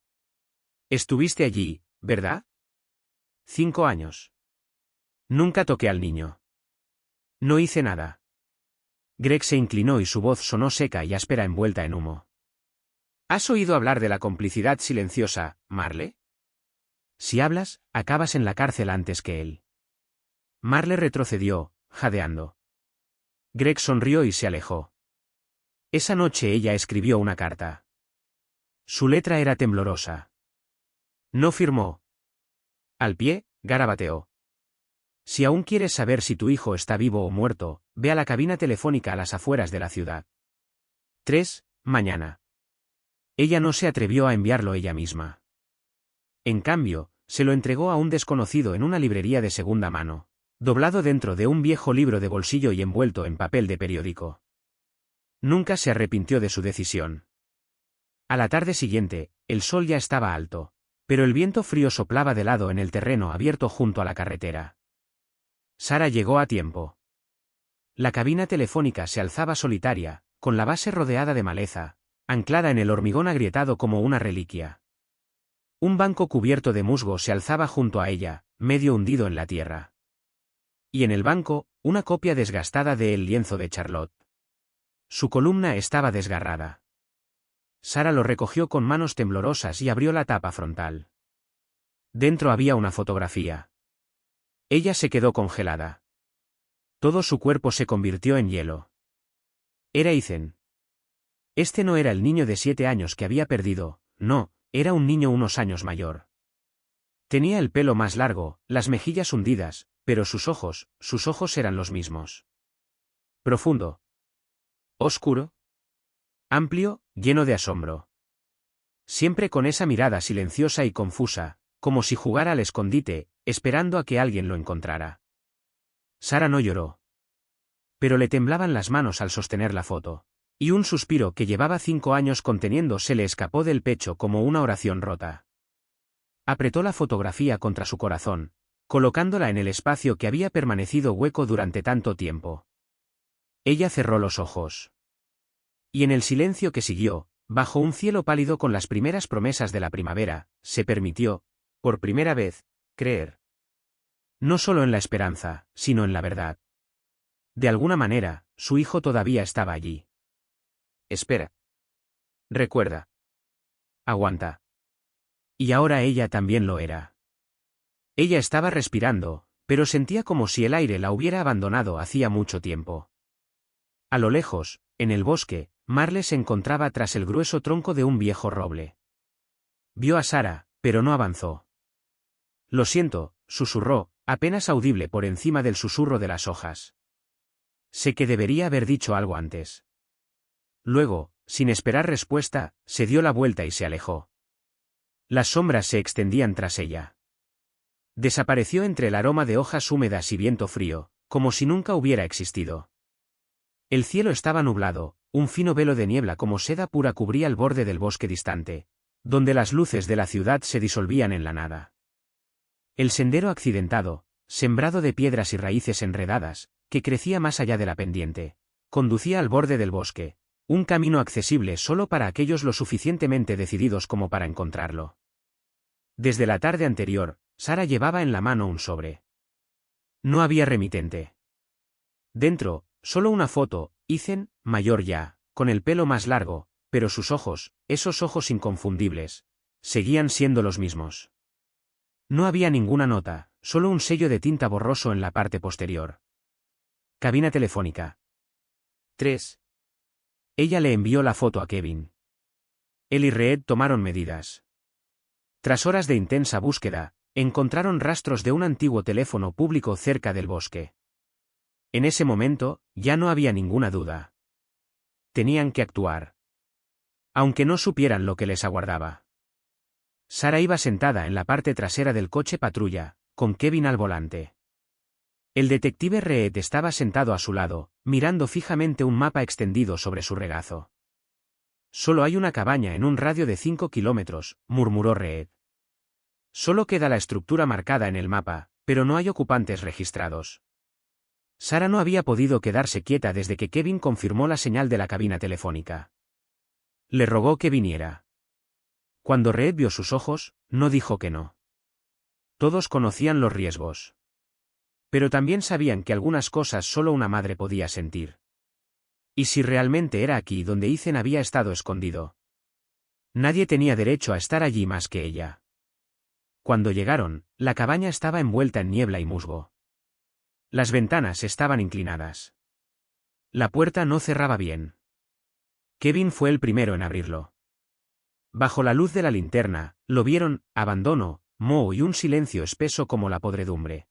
Estuviste allí, ¿verdad? 5 años. Nunca toqué al niño. No hice nada». Greg se inclinó y su voz sonó seca y áspera envuelta en humo. «¿Has oído hablar de la complicidad silenciosa, Marle? Si hablas, acabas en la cárcel antes que él». Marle retrocedió, jadeando. Greg sonrió y se alejó. Esa noche ella escribió una carta. Su letra era temblorosa. No firmó. Al pie, garabateó. «Si aún quieres saber si tu hijo está vivo o muerto, ve a la cabina telefónica a las afueras de la ciudad. 3, mañana». Ella no se atrevió a enviarlo ella misma. En cambio, se lo entregó a un desconocido en una librería de segunda mano, doblado dentro de un viejo libro de bolsillo y envuelto en papel de periódico. Nunca se arrepintió de su decisión. A la tarde siguiente, el sol ya estaba alto, pero el viento frío soplaba de lado en el terreno abierto junto a la carretera. Sara llegó a tiempo. La cabina telefónica se alzaba solitaria, con la base rodeada de maleza, anclada en el hormigón agrietado como una reliquia. Un banco cubierto de musgo se alzaba junto a ella, medio hundido en la tierra. Y en el banco, una copia desgastada de El lienzo de Charlotte. Su columna estaba desgarrada. Sara lo recogió con manos temblorosas y abrió la tapa frontal. Dentro había una fotografía. Ella se quedó congelada. Todo su cuerpo se convirtió en hielo. Era Ethan. Este no era el niño de 7 años que había perdido, no, era un niño unos años mayor. Tenía el pelo más largo, las mejillas hundidas, pero sus ojos eran los mismos. Profundo. Oscuro. Amplio, lleno de asombro. Siempre con esa mirada silenciosa y confusa, como si jugara al escondite, esperando a que alguien lo encontrara. Sara no lloró. Pero le temblaban las manos al sostener la foto. Y un suspiro que llevaba 5 años conteniendo se le escapó del pecho como una oración rota. Apretó la fotografía contra su corazón, colocándola en el espacio que había permanecido hueco durante tanto tiempo. Ella cerró los ojos. Y en el silencio que siguió, bajo un cielo pálido con las primeras promesas de la primavera, se permitió, por primera vez, creer. No solo en la esperanza, sino en la verdad. De alguna manera, su hijo todavía estaba allí. Espera. Recuerda. Aguanta. Y ahora ella también lo era. Ella estaba respirando, pero sentía como si el aire la hubiera abandonado hacía mucho tiempo. A lo lejos, en el bosque, Marle se encontraba tras el grueso tronco de un viejo roble. Vio a Sara, pero no avanzó. Lo siento, susurró, apenas audible por encima del susurro de las hojas. Sé que debería haber dicho algo antes. Luego, sin esperar respuesta, se dio la vuelta y se alejó. Las sombras se extendían tras ella. Desapareció entre el aroma de hojas húmedas y viento frío, como si nunca hubiera existido. El cielo estaba nublado, un fino velo de niebla como seda pura cubría el borde del bosque distante, donde las luces de la ciudad se disolvían en la nada. El sendero accidentado, sembrado de piedras y raíces enredadas, que crecía más allá de la pendiente, conducía al borde del bosque, un camino accesible solo para aquellos lo suficientemente decididos como para encontrarlo. Desde la tarde anterior, Sara llevaba en la mano un sobre. No había remitente. Dentro, solo una foto, Ethan, mayor ya, con el pelo más largo, pero sus ojos, esos ojos inconfundibles, seguían siendo los mismos. No había ninguna nota, solo un sello de tinta borroso en la parte posterior. Cabina telefónica. 3. Ella le envió la foto a Kevin. Él y Reed tomaron medidas. Tras horas de intensa búsqueda, encontraron rastros de un antiguo teléfono público cerca del bosque. En ese momento, ya no había ninguna duda. Tenían que actuar. Aunque no supieran lo que les aguardaba. Sara iba sentada en la parte trasera del coche patrulla, con Kevin al volante. El detective Reed estaba sentado a su lado, mirando fijamente un mapa extendido sobre su regazo. Solo hay una cabaña en un radio de 5 kilómetros, murmuró Reed. Solo queda la estructura marcada en el mapa, pero no hay ocupantes registrados. Sara no había podido quedarse quieta desde que Kevin confirmó la señal de la cabina telefónica. Le rogó que viniera. Cuando Reed vio sus ojos, no dijo que no. Todos conocían los riesgos. Pero también sabían que algunas cosas solo una madre podía sentir. ¿Y si realmente era aquí donde Ethan había estado escondido? Nadie tenía derecho a estar allí más que ella. Cuando llegaron, la cabaña estaba envuelta en niebla y musgo. Las ventanas estaban inclinadas. La puerta no cerraba bien. Kevin fue el primero en abrirlo. Bajo la luz de la linterna, lo vieron, abandono, moho y un silencio espeso como la podredumbre.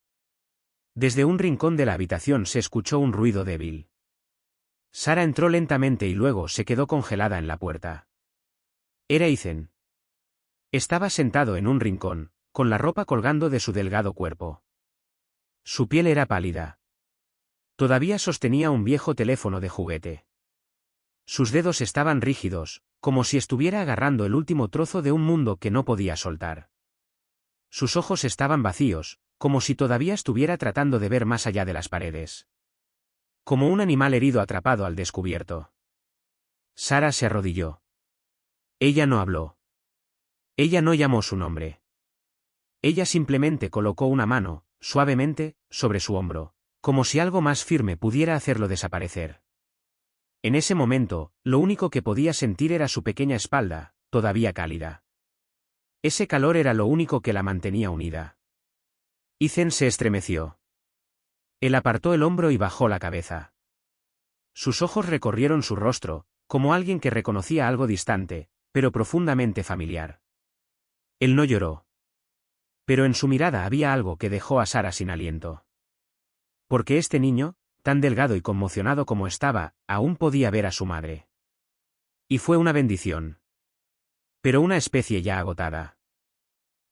Desde un rincón de la habitación se escuchó un ruido débil. Sara entró lentamente y luego se quedó congelada en la puerta. Era Ethan. Estaba sentado en un rincón, con la ropa colgando de su delgado cuerpo. Su piel era pálida. Todavía sostenía un viejo teléfono de juguete. Sus dedos estaban rígidos, como si estuviera agarrando el último trozo de un mundo que no podía soltar. Sus ojos estaban vacíos, como si todavía estuviera tratando de ver más allá de las paredes. Como un animal herido atrapado al descubierto. Sara se arrodilló. Ella no habló. Ella no llamó su nombre. Ella simplemente colocó una mano, suavemente, sobre su hombro, como si algo más firme pudiera hacerlo desaparecer. En ese momento, lo único que podía sentir era su pequeña espalda, todavía cálida. Ese calor era lo único que la mantenía unida. Ethan se estremeció. Él apartó el hombro y bajó la cabeza. Sus ojos recorrieron su rostro, como alguien que reconocía algo distante, pero profundamente familiar. Él no lloró. Pero en su mirada había algo que dejó a Sara sin aliento. Porque este niño, tan delgado y conmocionado como estaba, aún podía ver a su madre. Y fue una bendición. Pero una especie ya agotada.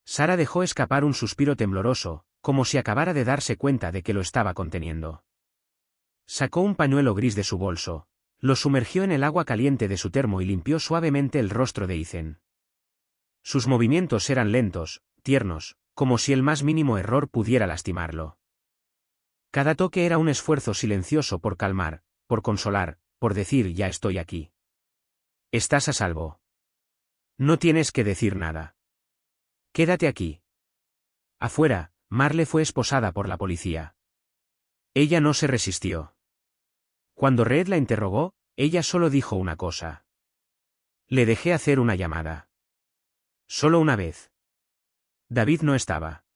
Sara dejó escapar un suspiro tembloroso, como si acabara de darse cuenta de que lo estaba conteniendo. Sacó un pañuelo gris de su bolso, lo sumergió en el agua caliente de su termo y limpió suavemente el rostro de Ethan. Sus movimientos eran lentos, tiernos, como si el más mínimo error pudiera lastimarlo. Cada toque era un esfuerzo silencioso por calmar, por consolar, por decir ya estoy aquí. Estás a salvo. No tienes que decir nada. Quédate aquí. Afuera, Marle fue esposada por la policía. Ella no se resistió. Cuando Reed la interrogó, ella solo dijo una cosa. Le dejé hacer una llamada. Solo una vez. David no estaba.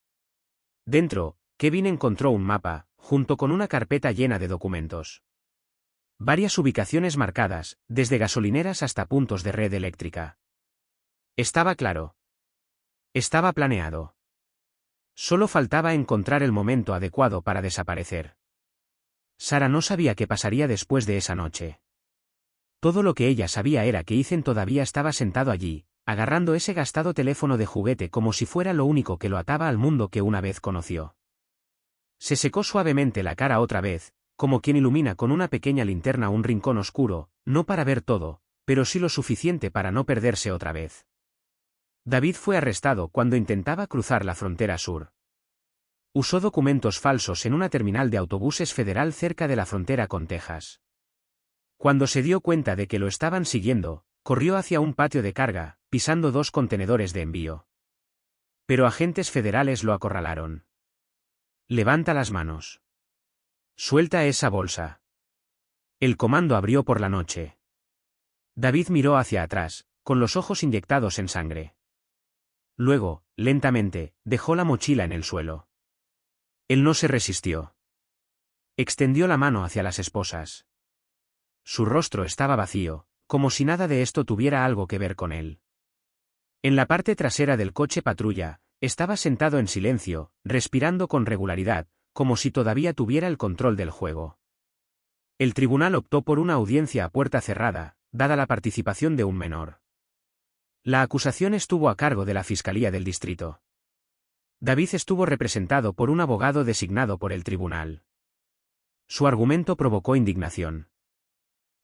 Dentro, Kevin encontró un mapa, junto con una carpeta llena de documentos. Varias ubicaciones marcadas, desde gasolineras hasta puntos de red eléctrica. Estaba claro. Estaba planeado. Solo faltaba encontrar el momento adecuado para desaparecer. Sara no sabía qué pasaría después de esa noche. Todo lo que ella sabía era que Ethan todavía estaba sentado allí, agarrando ese gastado teléfono de juguete como si fuera lo único que lo ataba al mundo que una vez conoció. Se secó suavemente la cara otra vez, como quien ilumina con una pequeña linterna un rincón oscuro, no para ver todo, pero sí lo suficiente para no perderse otra vez. David fue arrestado cuando intentaba cruzar la frontera sur. Usó documentos falsos en una terminal de autobuses federal cerca de la frontera con Texas. Cuando se dio cuenta de que lo estaban siguiendo, corrió hacia un patio de carga, pisando 2 contenedores de envío. Pero agentes federales lo acorralaron. Levanta las manos. Suelta esa bolsa. El comando abrió por la noche. David miró hacia atrás, con los ojos inyectados en sangre. Luego, lentamente, dejó la mochila en el suelo. Él no se resistió. Extendió la mano hacia las esposas. Su rostro estaba vacío, como si nada de esto tuviera algo que ver con él. En la parte trasera del coche patrulla, estaba sentado en silencio, respirando con regularidad, como si todavía tuviera el control del juego. El tribunal optó por una audiencia a puerta cerrada, dada la participación de un menor. La acusación estuvo a cargo de la Fiscalía del Distrito. David estuvo representado por un abogado designado por el tribunal. Su argumento provocó indignación.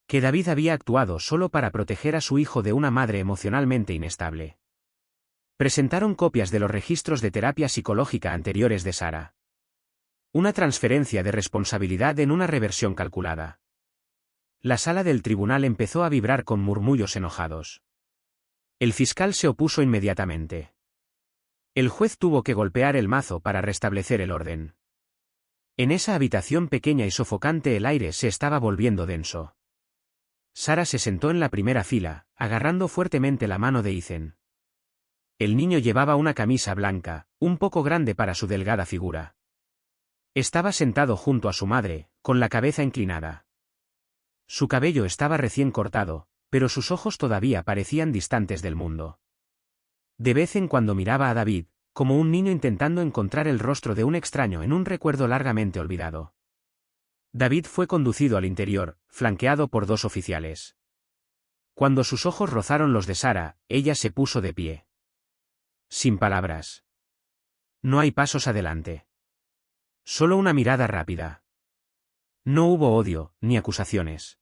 Que David había actuado solo para proteger a su hijo de una madre emocionalmente inestable. Presentaron copias de los registros de terapia psicológica anteriores de Sara. Una transferencia de responsabilidad en una reversión calculada. La sala del tribunal empezó a vibrar con murmullos enojados. El fiscal se opuso inmediatamente. El juez tuvo que golpear el mazo para restablecer el orden. En esa habitación pequeña y sofocante el aire se estaba volviendo denso. Sara se sentó en la primera fila, agarrando fuertemente la mano de Ethan. El niño llevaba una camisa blanca, un poco grande para su delgada figura. Estaba sentado junto a su madre, con la cabeza inclinada. Su cabello estaba recién cortado, pero sus ojos todavía parecían distantes del mundo. De vez en cuando miraba a David, como un niño intentando encontrar el rostro de un extraño en un recuerdo largamente olvidado. David fue conducido al interior, flanqueado por 2 oficiales. Cuando sus ojos rozaron los de Sara, ella se puso de pie. Sin palabras. No hay pasos adelante. Solo una mirada rápida. No hubo odio, ni acusaciones.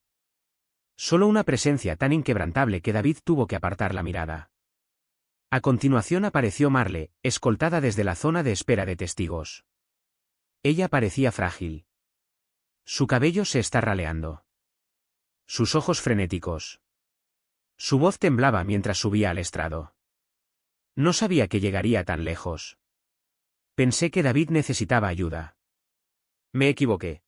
Solo una presencia tan inquebrantable que David tuvo que apartar la mirada. A continuación apareció Marle, escoltada desde la zona de espera de testigos. Ella parecía frágil. Su cabello se está raleando. Sus ojos frenéticos. Su voz temblaba mientras subía al estrado. No sabía que llegaría tan lejos. Pensé que David necesitaba ayuda. Me equivoqué.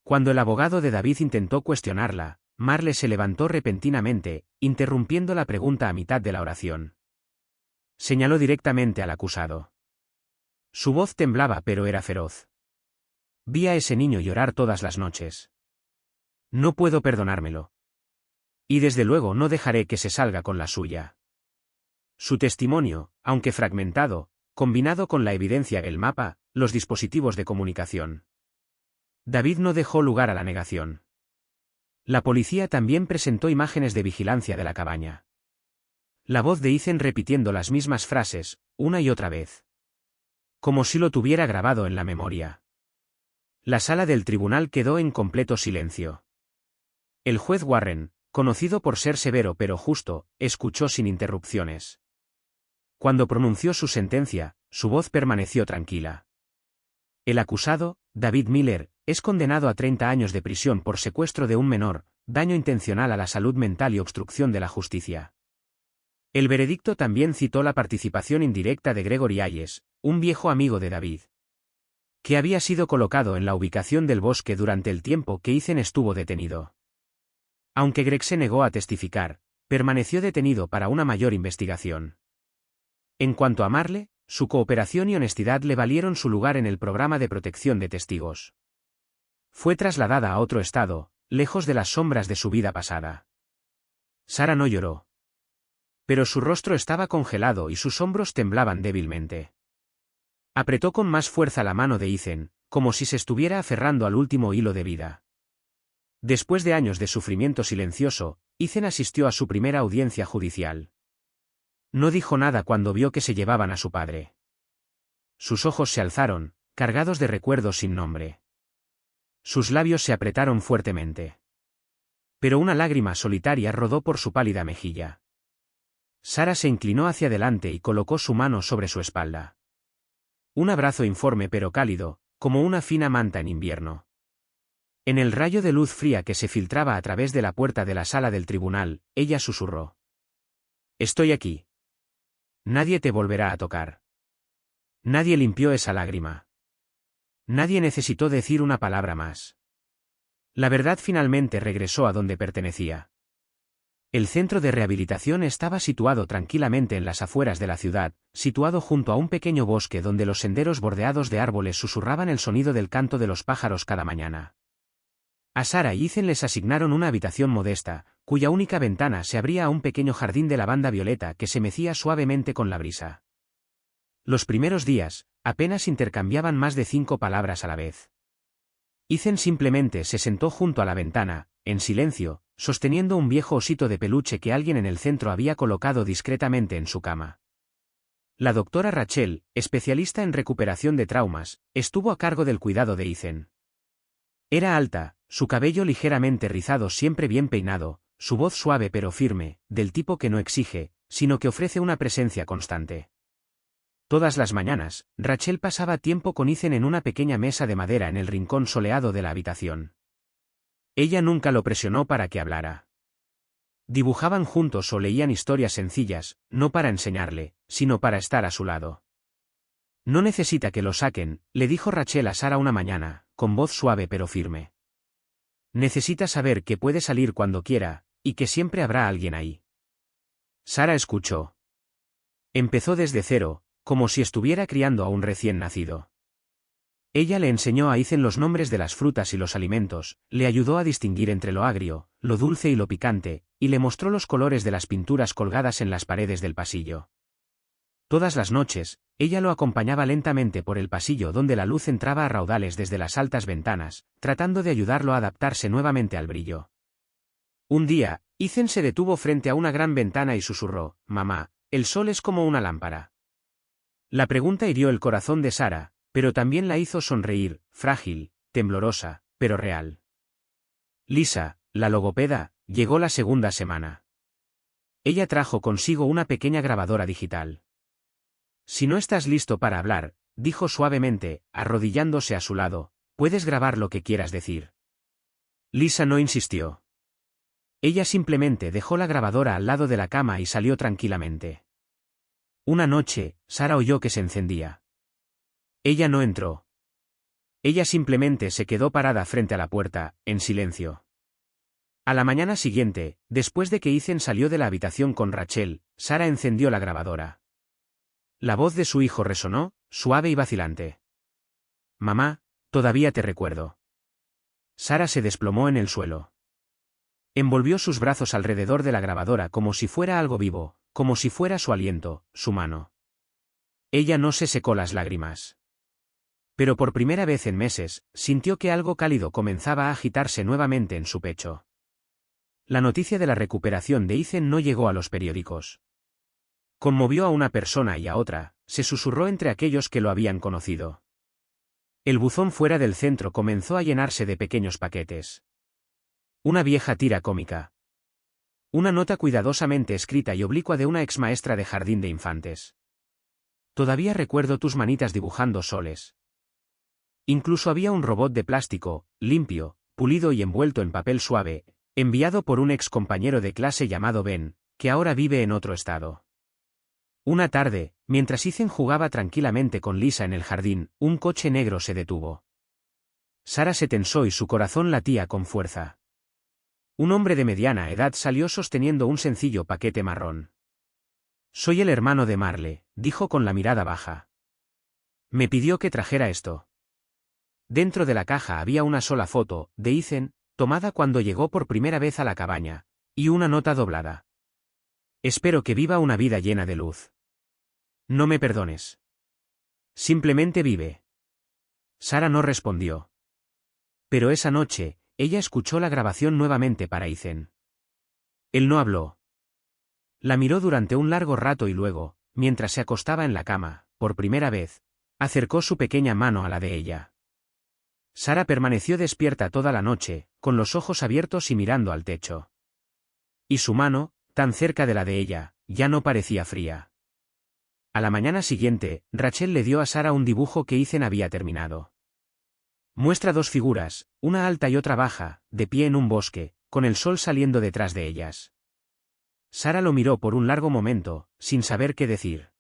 Cuando el abogado de David intentó cuestionarla, Marle se levantó repentinamente, interrumpiendo la pregunta a mitad de la oración. Señaló directamente al acusado. Su voz temblaba pero era feroz. Vi a ese niño llorar todas las noches. No puedo perdonármelo. Y desde luego no dejaré que se salga con la suya. Su testimonio, aunque fragmentado, combinado con la evidencia, el mapa, los dispositivos de comunicación. David no dejó lugar a la negación. La policía también presentó imágenes de vigilancia de la cabaña. La voz de Ethan repitiendo las mismas frases, una y otra vez. Como si lo tuviera grabado en la memoria. La sala del tribunal quedó en completo silencio. El juez Warren, conocido por ser severo pero justo, escuchó sin interrupciones. Cuando pronunció su sentencia, su voz permaneció tranquila. El acusado, David Miller, es condenado a 30 años de prisión por secuestro de un menor, daño intencional a la salud mental y obstrucción de la justicia. El veredicto también citó la participación indirecta de Gregory Hayes, un viejo amigo de David, que había sido colocado en la ubicación del bosque durante el tiempo que Ethan estuvo detenido. Aunque Greg se negó a testificar, permaneció detenido para una mayor investigación. En cuanto a Marle, su cooperación y honestidad le valieron su lugar en el programa de protección de testigos. Fue trasladada a otro estado, lejos de las sombras de su vida pasada. Sarah no lloró. Pero su rostro estaba congelado y sus hombros temblaban débilmente. Apretó con más fuerza la mano de Ethan, como si se estuviera aferrando al último hilo de vida. Después de años de sufrimiento silencioso, Ethan asistió a su primera audiencia judicial. No dijo nada cuando vio que se llevaban a su padre. Sus ojos se alzaron, cargados de recuerdos sin nombre. Sus labios se apretaron fuertemente. Pero una lágrima solitaria rodó por su pálida mejilla. Sarah se inclinó hacia adelante y colocó su mano sobre su espalda. Un abrazo informe pero cálido, como una fina manta en invierno. En el rayo de luz fría que se filtraba a través de la puerta de la sala del tribunal, ella susurró. Estoy aquí. Nadie te volverá a tocar. Nadie limpió esa lágrima. Nadie necesitó decir una palabra más. La verdad finalmente regresó a donde pertenecía. El centro de rehabilitación estaba situado tranquilamente en las afueras de la ciudad, situado junto a un pequeño bosque donde los senderos bordeados de árboles susurraban el sonido del canto de los pájaros cada mañana. A Sarah y Ethan les asignaron una habitación modesta, cuya única ventana se abría a un pequeño jardín de lavanda violeta que se mecía suavemente con la brisa. Los primeros días, apenas intercambiaban más de 5 palabras a la vez. Ethan simplemente se sentó junto a la ventana, en silencio, sosteniendo un viejo osito de peluche que alguien en el centro había colocado discretamente en su cama. La doctora Rachel, especialista en recuperación de traumas, estuvo a cargo del cuidado de Ethan. Era alta, su cabello ligeramente rizado siempre bien peinado, su voz suave pero firme, del tipo que no exige, sino que ofrece una presencia constante. Todas las mañanas, Rachel pasaba tiempo con Ethan en una pequeña mesa de madera en el rincón soleado de la habitación. Ella nunca lo presionó para que hablara. Dibujaban juntos o leían historias sencillas, no para enseñarle, sino para estar a su lado. No necesita que lo saquen, le dijo Rachel a Sarah una mañana, con voz suave pero firme. Necesita saber que puede salir cuando quiera, y que siempre habrá alguien ahí. Sarah escuchó. Empezó desde cero, como si estuviera criando a un recién nacido. Ella le enseñó a Ethan los nombres de las frutas y los alimentos, le ayudó a distinguir entre lo agrio, lo dulce y lo picante, y le mostró los colores de las pinturas colgadas en las paredes del pasillo. Todas las noches, ella lo acompañaba lentamente por el pasillo donde la luz entraba a raudales desde las altas ventanas, tratando de ayudarlo a adaptarse nuevamente al brillo. Un día, Ethan se detuvo frente a una gran ventana y susurró, «Mamá, el sol es como una lámpara». La pregunta hirió el corazón de Sarah, pero también la hizo sonreír, frágil, temblorosa, pero real. Lisa, la logopeda, llegó la segunda semana. Ella trajo consigo una pequeña grabadora digital. «Si no estás listo para hablar», dijo suavemente, arrodillándose a su lado, «puedes grabar lo que quieras decir». Lisa no insistió. Ella simplemente dejó la grabadora al lado de la cama y salió tranquilamente. Una noche, Sara oyó que se encendía. Ella no entró. Ella simplemente se quedó parada frente a la puerta, en silencio. A la mañana siguiente, después de que Ethan salió de la habitación con Rachel, Sara encendió la grabadora. La voz de su hijo resonó, suave y vacilante. «Mamá, todavía te recuerdo». Sara se desplomó en el suelo. Envolvió sus brazos alrededor de la grabadora como si fuera algo vivo, como si fuera su aliento, su mano. Ella no se secó las lágrimas. Pero por primera vez en meses, sintió que algo cálido comenzaba a agitarse nuevamente en su pecho. La noticia de la recuperación de Ethan no llegó a los periódicos. Conmovió a una persona y a otra, se susurró entre aquellos que lo habían conocido. El buzón fuera del centro comenzó a llenarse de pequeños paquetes. Una vieja tira cómica. Una nota cuidadosamente escrita y oblicua de una exmaestra de jardín de infantes. Todavía recuerdo tus manitas dibujando soles. Incluso había un robot de plástico, limpio, pulido y envuelto en papel suave, enviado por un ex compañero de clase llamado Ben, que ahora vive en otro estado. Una tarde, mientras Ethan jugaba tranquilamente con Lisa en el jardín, un coche negro se detuvo. Sara se tensó y su corazón latía con fuerza. Un hombre de mediana edad salió sosteniendo un sencillo paquete marrón. «Soy el hermano de Marle», dijo con la mirada baja. «Me pidió que trajera esto». Dentro de la caja había una sola foto, de Ethan, tomada cuando llegó por primera vez a la cabaña, y una nota doblada. «Espero que viva una vida llena de luz. No me perdones. Simplemente vive». Sara no respondió. Pero esa noche, ella escuchó la grabación nuevamente para Ethan. Él no habló. La miró durante un largo rato y luego, mientras se acostaba en la cama, por primera vez, acercó su pequeña mano a la de ella. Sara permaneció despierta toda la noche, con los ojos abiertos y mirando al techo. Y su mano, tan cerca de la de ella, ya no parecía fría. A la mañana siguiente, Rachel le dio a Sara un dibujo que Ethan había terminado. Muestra dos figuras, una alta y otra baja, de pie en un bosque, con el sol saliendo detrás de ellas. Sara lo miró por un largo momento, sin saber qué decir.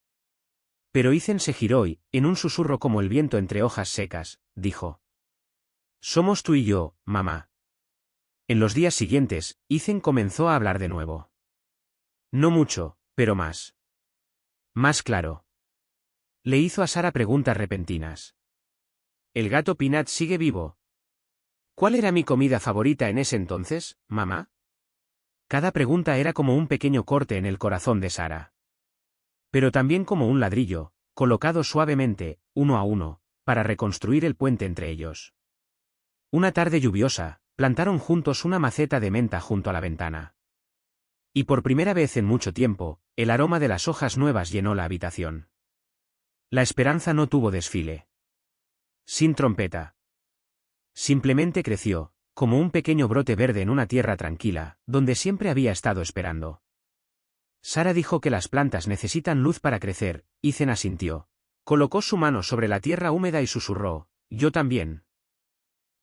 Pero Ethan se giró y, en un susurro como el viento entre hojas secas, dijo: «Somos tú y yo, mamá». En los días siguientes, Ethan comenzó a hablar de nuevo. No mucho, pero más. Más claro. Le hizo a Sara preguntas repentinas. «¿El gato Peanut sigue vivo? ¿Cuál era mi comida favorita en ese entonces, mamá?» Cada pregunta era como un pequeño corte en el corazón de Sara. Pero también como un ladrillo, colocado suavemente, uno a uno, para reconstruir el puente entre ellos. Una tarde lluviosa, plantaron juntos una maceta de menta junto a la ventana. Y por primera vez en mucho tiempo, el aroma de las hojas nuevas llenó la habitación. La esperanza no tuvo desfile. Sin trompeta. Simplemente creció, como un pequeño brote verde en una tierra tranquila, donde siempre había estado esperando. Sara dijo que las plantas necesitan luz para crecer, Ethan asintió. Colocó su mano sobre la tierra húmeda y susurró: «Yo también».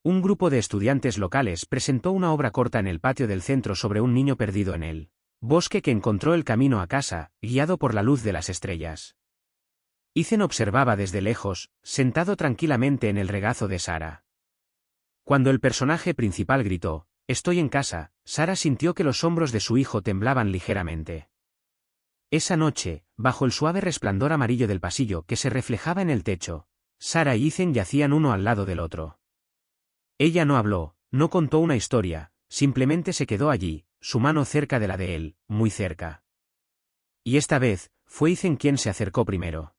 Un grupo de estudiantes locales presentó una obra corta en el patio del centro sobre un niño perdido en el bosque que encontró el camino a casa, guiado por la luz de las estrellas. Ethan observaba desde lejos, sentado tranquilamente en el regazo de Sara. Cuando el personaje principal gritó: «Estoy en casa», Sara sintió que los hombros de su hijo temblaban ligeramente. Esa noche, bajo el suave resplandor amarillo del pasillo que se reflejaba en el techo, Sara y Ethan yacían uno al lado del otro. Ella no habló, no contó una historia, simplemente se quedó allí, su mano cerca de la de él, muy cerca. Y esta vez, fue Ethan quien se acercó primero.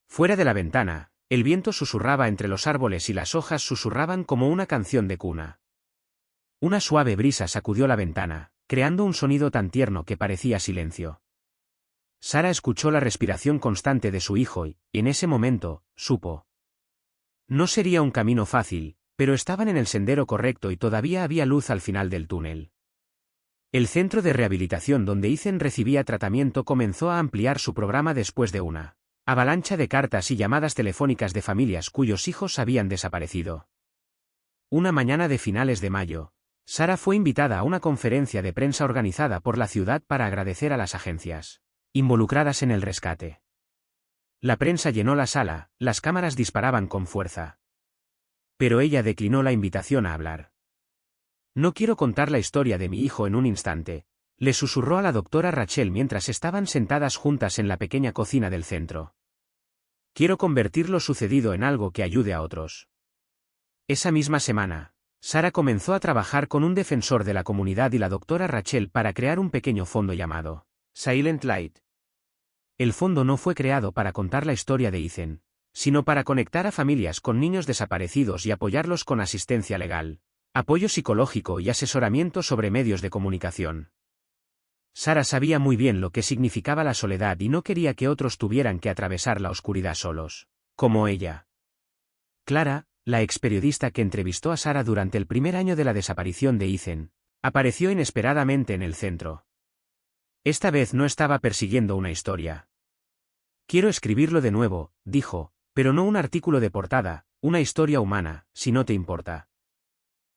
Fuera de la ventana, el viento susurraba entre los árboles y las hojas susurraban como una canción de cuna. Una suave brisa sacudió la ventana, creando un sonido tan tierno que parecía silencio. Sara escuchó la respiración constante de su hijo y, en ese momento, supo. No sería un camino fácil, pero estaban en el sendero correcto y todavía había luz al final del túnel. El centro de rehabilitación donde Ethan recibía tratamiento comenzó a ampliar su programa después de una avalancha de cartas y llamadas telefónicas de familias cuyos hijos habían desaparecido. Una mañana de finales de mayo, Sara fue invitada a una conferencia de prensa organizada por la ciudad para agradecer a las agencias involucradas en el rescate. La prensa llenó la sala, las cámaras disparaban con fuerza. Pero ella declinó la invitación a hablar. No quiero contar la historia de mi hijo en un instante, le susurró a la doctora Rachel mientras estaban sentadas juntas en la pequeña cocina del centro. Quiero convertir lo sucedido en algo que ayude a otros. Esa misma semana, Sara comenzó a trabajar con un defensor de la comunidad y la doctora Rachel para crear un pequeño fondo llamado Silent Light. El fondo no fue creado para contar la historia de Ethan, sino para conectar a familias con niños desaparecidos y apoyarlos con asistencia legal, apoyo psicológico y asesoramiento sobre medios de comunicación. Sara sabía muy bien lo que significaba la soledad y no quería que otros tuvieran que atravesar la oscuridad solos, como ella. Clara, la experiodista que entrevistó a Sara durante el primer año de la desaparición de Ethan, apareció inesperadamente en el centro. Esta vez no estaba persiguiendo una historia. Quiero escribirlo de nuevo, dijo, pero no un artículo de portada, una historia humana, si no te importa.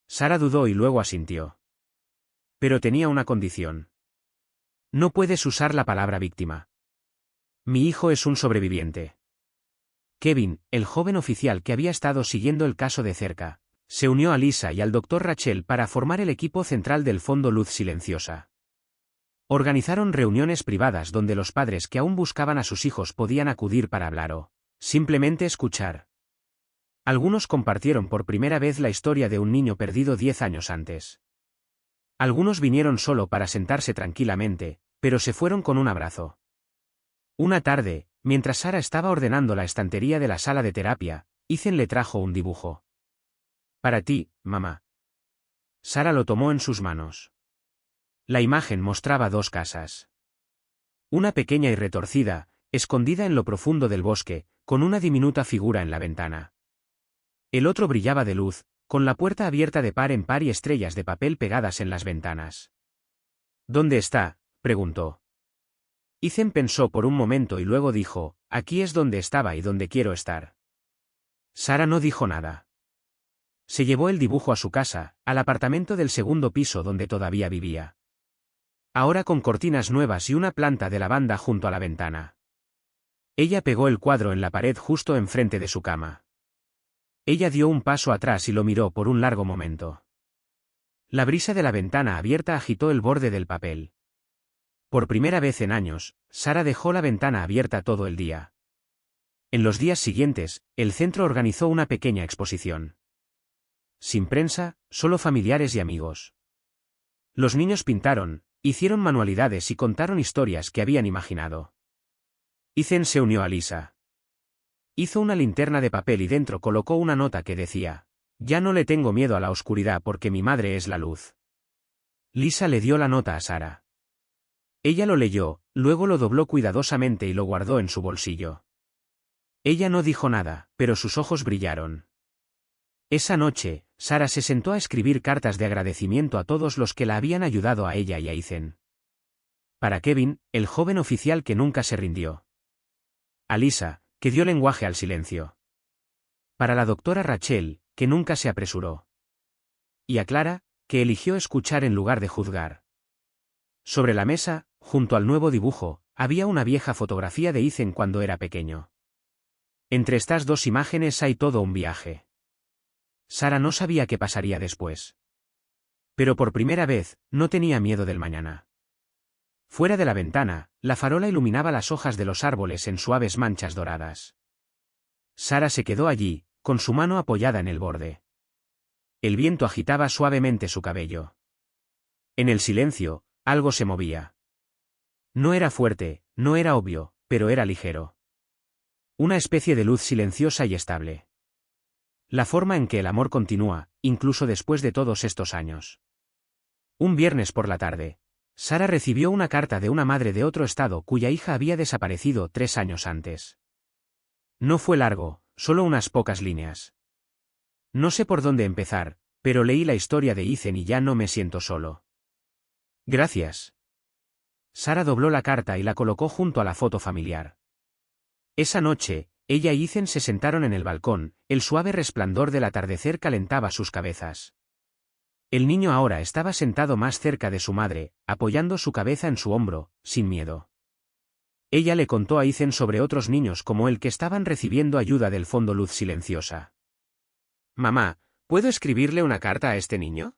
Sara dudó y luego asintió. Pero tenía una condición. No puedes usar la palabra víctima. Mi hijo es un sobreviviente. Kevin, el joven oficial que había estado siguiendo el caso de cerca, se unió a Lisa y al Dr. Rachel para formar el equipo central del Fondo Luz Silenciosa. Organizaron reuniones privadas donde los padres que aún buscaban a sus hijos podían acudir para hablar o simplemente escuchar. Algunos compartieron por primera vez la historia de un niño perdido 10 años antes. Algunos vinieron solo para sentarse tranquilamente, pero se fueron con un abrazo. Una tarde, mientras Sara estaba ordenando la estantería de la sala de terapia, Ethan le trajo un dibujo. Para ti, mamá. Sara lo tomó en sus manos. La imagen mostraba dos casas. Una pequeña y retorcida, escondida en lo profundo del bosque, con una diminuta figura en la ventana. El otro brillaba de luz, con la puerta abierta de par en par y estrellas de papel pegadas en las ventanas. ¿Dónde está?, preguntó. Ethan pensó por un momento y luego dijo, aquí es donde estaba y donde quiero estar. Sara no dijo nada. Se llevó el dibujo a su casa, al apartamento del segundo piso donde todavía vivía. Ahora con cortinas nuevas y una planta de lavanda junto a la ventana. Ella pegó el cuadro en la pared justo enfrente de su cama. Ella dio un paso atrás y lo miró por un largo momento. La brisa de la ventana abierta agitó el borde del papel. Por primera vez en años, Sara dejó la ventana abierta todo el día. En los días siguientes, el centro organizó una pequeña exposición. Sin prensa, solo familiares y amigos. Los niños pintaron, hicieron manualidades y contaron historias que habían imaginado. Ethan se unió a Lisa. Hizo una linterna de papel y dentro colocó una nota que decía, ya no le tengo miedo a la oscuridad porque mi madre es la luz. Lisa le dio la nota a Sara. Ella lo leyó, luego lo dobló cuidadosamente y lo guardó en su bolsillo. Ella no dijo nada, pero sus ojos brillaron. Esa noche, Sara se sentó a escribir cartas de agradecimiento a todos los que la habían ayudado a ella y a Ethan. Para Kevin, el joven oficial que nunca se rindió. A Lisa, que dio lenguaje al silencio. Para la doctora Rachel, que nunca se apresuró. Y a Clara, que eligió escuchar en lugar de juzgar. Sobre la mesa, junto al nuevo dibujo, había una vieja fotografía de Ethan cuando era pequeño. Entre estas dos imágenes hay todo un viaje. Sara no sabía qué pasaría después. Pero por primera vez, no tenía miedo del mañana. Fuera de la ventana, la farola iluminaba las hojas de los árboles en suaves manchas doradas. Sara se quedó allí, con su mano apoyada en el borde. El viento agitaba suavemente su cabello. En el silencio, algo se movía. No era fuerte, no era obvio, pero era ligero. Una especie de luz silenciosa y estable. La forma en que el amor continúa, incluso después de todos estos años. Un viernes por la tarde, Sara recibió una carta de una madre de otro estado cuya hija había desaparecido 3 años antes. No fue largo, solo unas pocas líneas. No sé por dónde empezar, pero leí la historia de Ethan y ya no me siento solo. Gracias. Sara dobló la carta y la colocó junto a la foto familiar. Esa noche, ella y Ethan se sentaron en el balcón, el suave resplandor del atardecer calentaba sus cabezas. El niño ahora estaba sentado más cerca de su madre, apoyando su cabeza en su hombro, sin miedo. Ella le contó a Ethan sobre otros niños como el que estaban recibiendo ayuda del Fondo Luz Silenciosa. «Mamá, ¿puedo escribirle una carta a este niño?»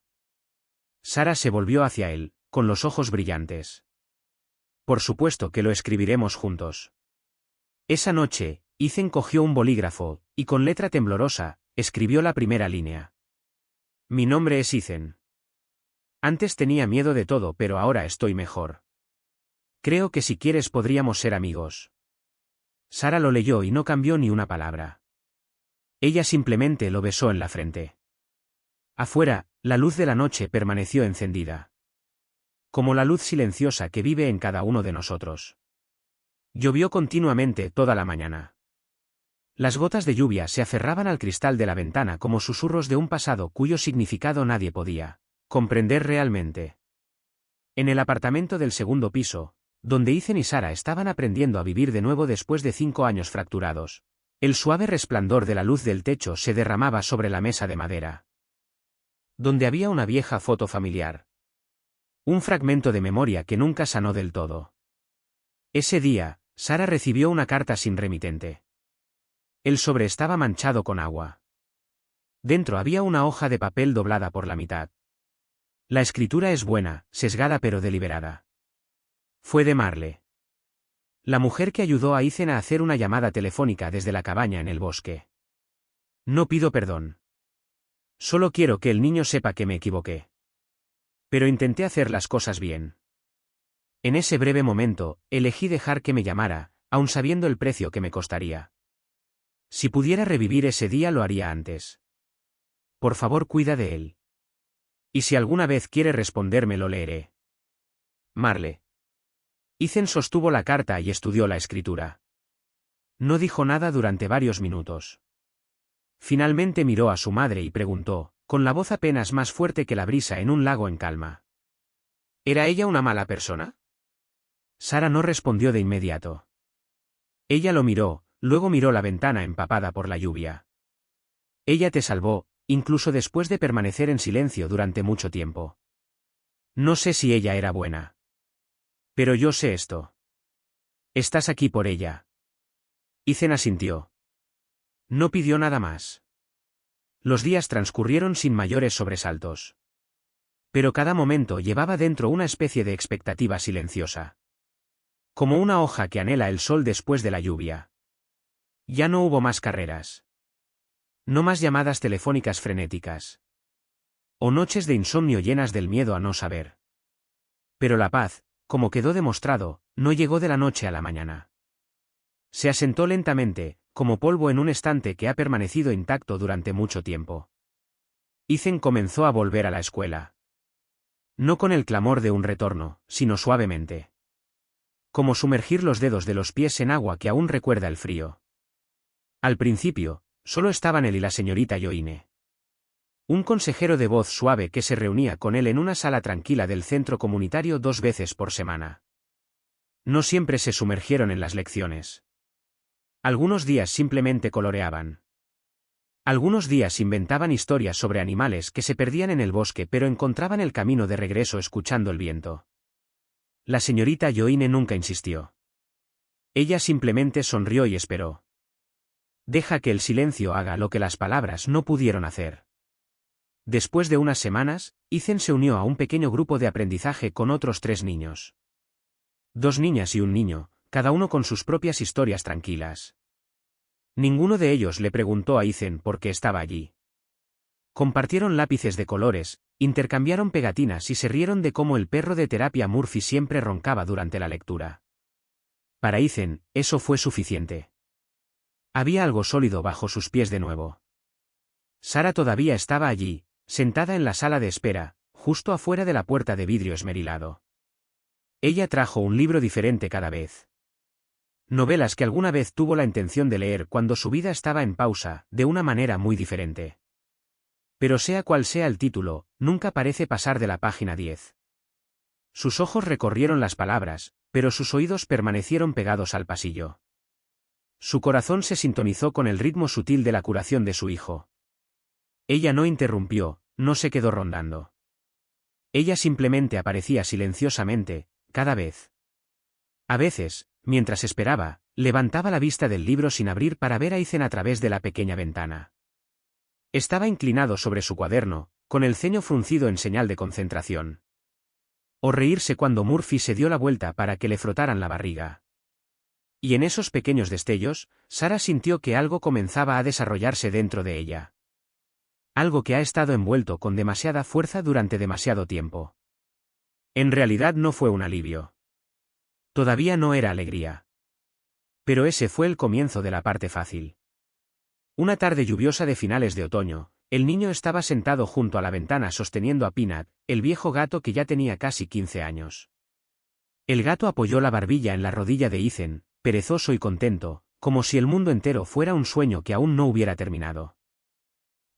Sara se volvió hacia él, con los ojos brillantes. «Por supuesto que lo escribiremos juntos». Esa noche, Ethan cogió un bolígrafo, y con letra temblorosa, escribió la primera línea. «Mi nombre es Ethan. Antes tenía miedo de todo, pero ahora estoy mejor. Creo que si quieres podríamos ser amigos». Sara lo leyó y no cambió ni una palabra. Ella simplemente lo besó en la frente. Afuera, la luz de la noche permaneció encendida. Como la luz silenciosa que vive en cada uno de nosotros. Llovió continuamente toda la mañana. Las gotas de lluvia se aferraban al cristal de la ventana como susurros de un pasado cuyo significado nadie podía comprender realmente. En el apartamento del segundo piso, donde Ethan y Sara estaban aprendiendo a vivir de nuevo después de 5 años fracturados, el suave resplandor de la luz del techo se derramaba sobre la mesa de madera, donde había una vieja foto familiar. Un fragmento de memoria que nunca sanó del todo. Ese día, Sara recibió una carta sin remitente. El sobre estaba manchado con agua. Dentro había una hoja de papel doblada por la mitad. La escritura es buena, sesgada pero deliberada. Fue de Marle, la mujer que ayudó a Ethan a hacer una llamada telefónica desde la cabaña en el bosque. No pido perdón. Solo quiero que el niño sepa que me equivoqué. Pero intenté hacer las cosas bien. En ese breve momento, elegí dejar que me llamara, aun sabiendo el precio que me costaría. Si pudiera revivir ese día lo haría antes. Por favor, cuida de él. Y si alguna vez quiere responderme lo leeré. Marle. Ethan sostuvo la carta y estudió la escritura. No dijo nada durante varios minutos. Finalmente miró a su madre y preguntó, con la voz apenas más fuerte que la brisa en un lago en calma. ¿Era ella una mala persona? Sara no respondió de inmediato. Ella lo miró, luego miró la ventana empapada por la lluvia. Ella te salvó, incluso después de permanecer en silencio durante mucho tiempo. No sé si ella era buena. Pero yo sé esto. Estás aquí por ella. Ethan asintió. No pidió nada más. Los días transcurrieron sin mayores sobresaltos. Pero cada momento llevaba dentro una especie de expectativa silenciosa. Como una hoja que anhela el sol después de la lluvia. Ya no hubo más carreras. No más llamadas telefónicas frenéticas. O noches de insomnio llenas del miedo a no saber. Pero la paz, como quedó demostrado, no llegó de la noche a la mañana. Se asentó lentamente, como polvo en un estante que ha permanecido intacto durante mucho tiempo. Ethan comenzó a volver a la escuela. No con el clamor de un retorno, sino suavemente. Como sumergir los dedos de los pies en agua que aún recuerda el frío. Al principio, solo estaban él y la señorita Joine. Un consejero de voz suave que se reunía con él en una sala tranquila del centro comunitario 2 veces por semana. No siempre se sumergieron en las lecciones. Algunos días simplemente coloreaban. Algunos días inventaban historias sobre animales que se perdían en el bosque pero encontraban el camino de regreso escuchando el viento. La señorita Joine nunca insistió. Ella simplemente sonrió y esperó. Deja que el silencio haga lo que las palabras no pudieron hacer. Después de unas semanas, Ethan se unió a un pequeño grupo de aprendizaje con otros 3 niños. 2 niñas y un niño, cada uno con sus propias historias tranquilas. Ninguno de ellos le preguntó a Ethan por qué estaba allí. Compartieron lápices de colores, intercambiaron pegatinas y se rieron de cómo el perro de terapia Murphy siempre roncaba durante la lectura. Para Ethan, eso fue suficiente. Había algo sólido bajo sus pies de nuevo. Sara todavía estaba allí, sentada en la sala de espera, justo afuera de la puerta de vidrio esmerilado. Ella trajo un libro diferente cada vez. Novelas que alguna vez tuvo la intención de leer cuando su vida estaba en pausa, de una manera muy diferente. Pero sea cual sea el título, nunca parece pasar de la página 10. Sus ojos recorrieron las palabras, pero sus oídos permanecieron pegados al pasillo. Su corazón se sintonizó con el ritmo sutil de la curación de su hijo. Ella no interrumpió, no se quedó rondando. Ella simplemente aparecía silenciosamente, cada vez. A veces, mientras esperaba, levantaba la vista del libro sin abrir para ver a Ethan a través de la pequeña ventana. Estaba inclinado sobre su cuaderno, con el ceño fruncido en señal de concentración. O reírse cuando Murphy se dio la vuelta para que le frotaran la barriga. Y en esos pequeños destellos, Sarah sintió que algo comenzaba a desarrollarse dentro de ella. Algo que ha estado envuelto con demasiada fuerza durante demasiado tiempo. En realidad no fue un alivio. Todavía no era alegría. Pero ese fue el comienzo de la parte fácil. Una tarde lluviosa de finales de otoño, el niño estaba sentado junto a la ventana sosteniendo a Peanut, el viejo gato que ya tenía casi 15 años. El gato apoyó la barbilla en la rodilla de Ethan, perezoso y contento, como si el mundo entero fuera un sueño que aún no hubiera terminado.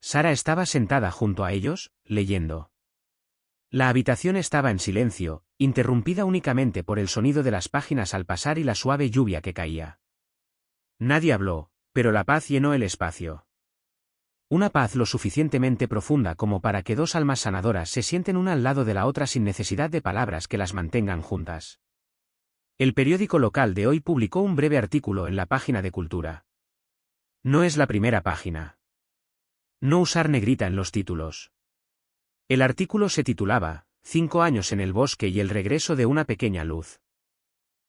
Sarah estaba sentada junto a ellos, leyendo. La habitación estaba en silencio, interrumpida únicamente por el sonido de las páginas al pasar y la suave lluvia que caía. Nadie habló, pero la paz llenó el espacio. Una paz lo suficientemente profunda como para que dos almas sanadoras se sienten una al lado de la otra sin necesidad de palabras que las mantengan juntas. El periódico local de hoy publicó un breve artículo en la página de Cultura. No es la primera página. No usar negrita en los títulos. El artículo se titulaba, 5 años en el bosque y el regreso de una pequeña luz.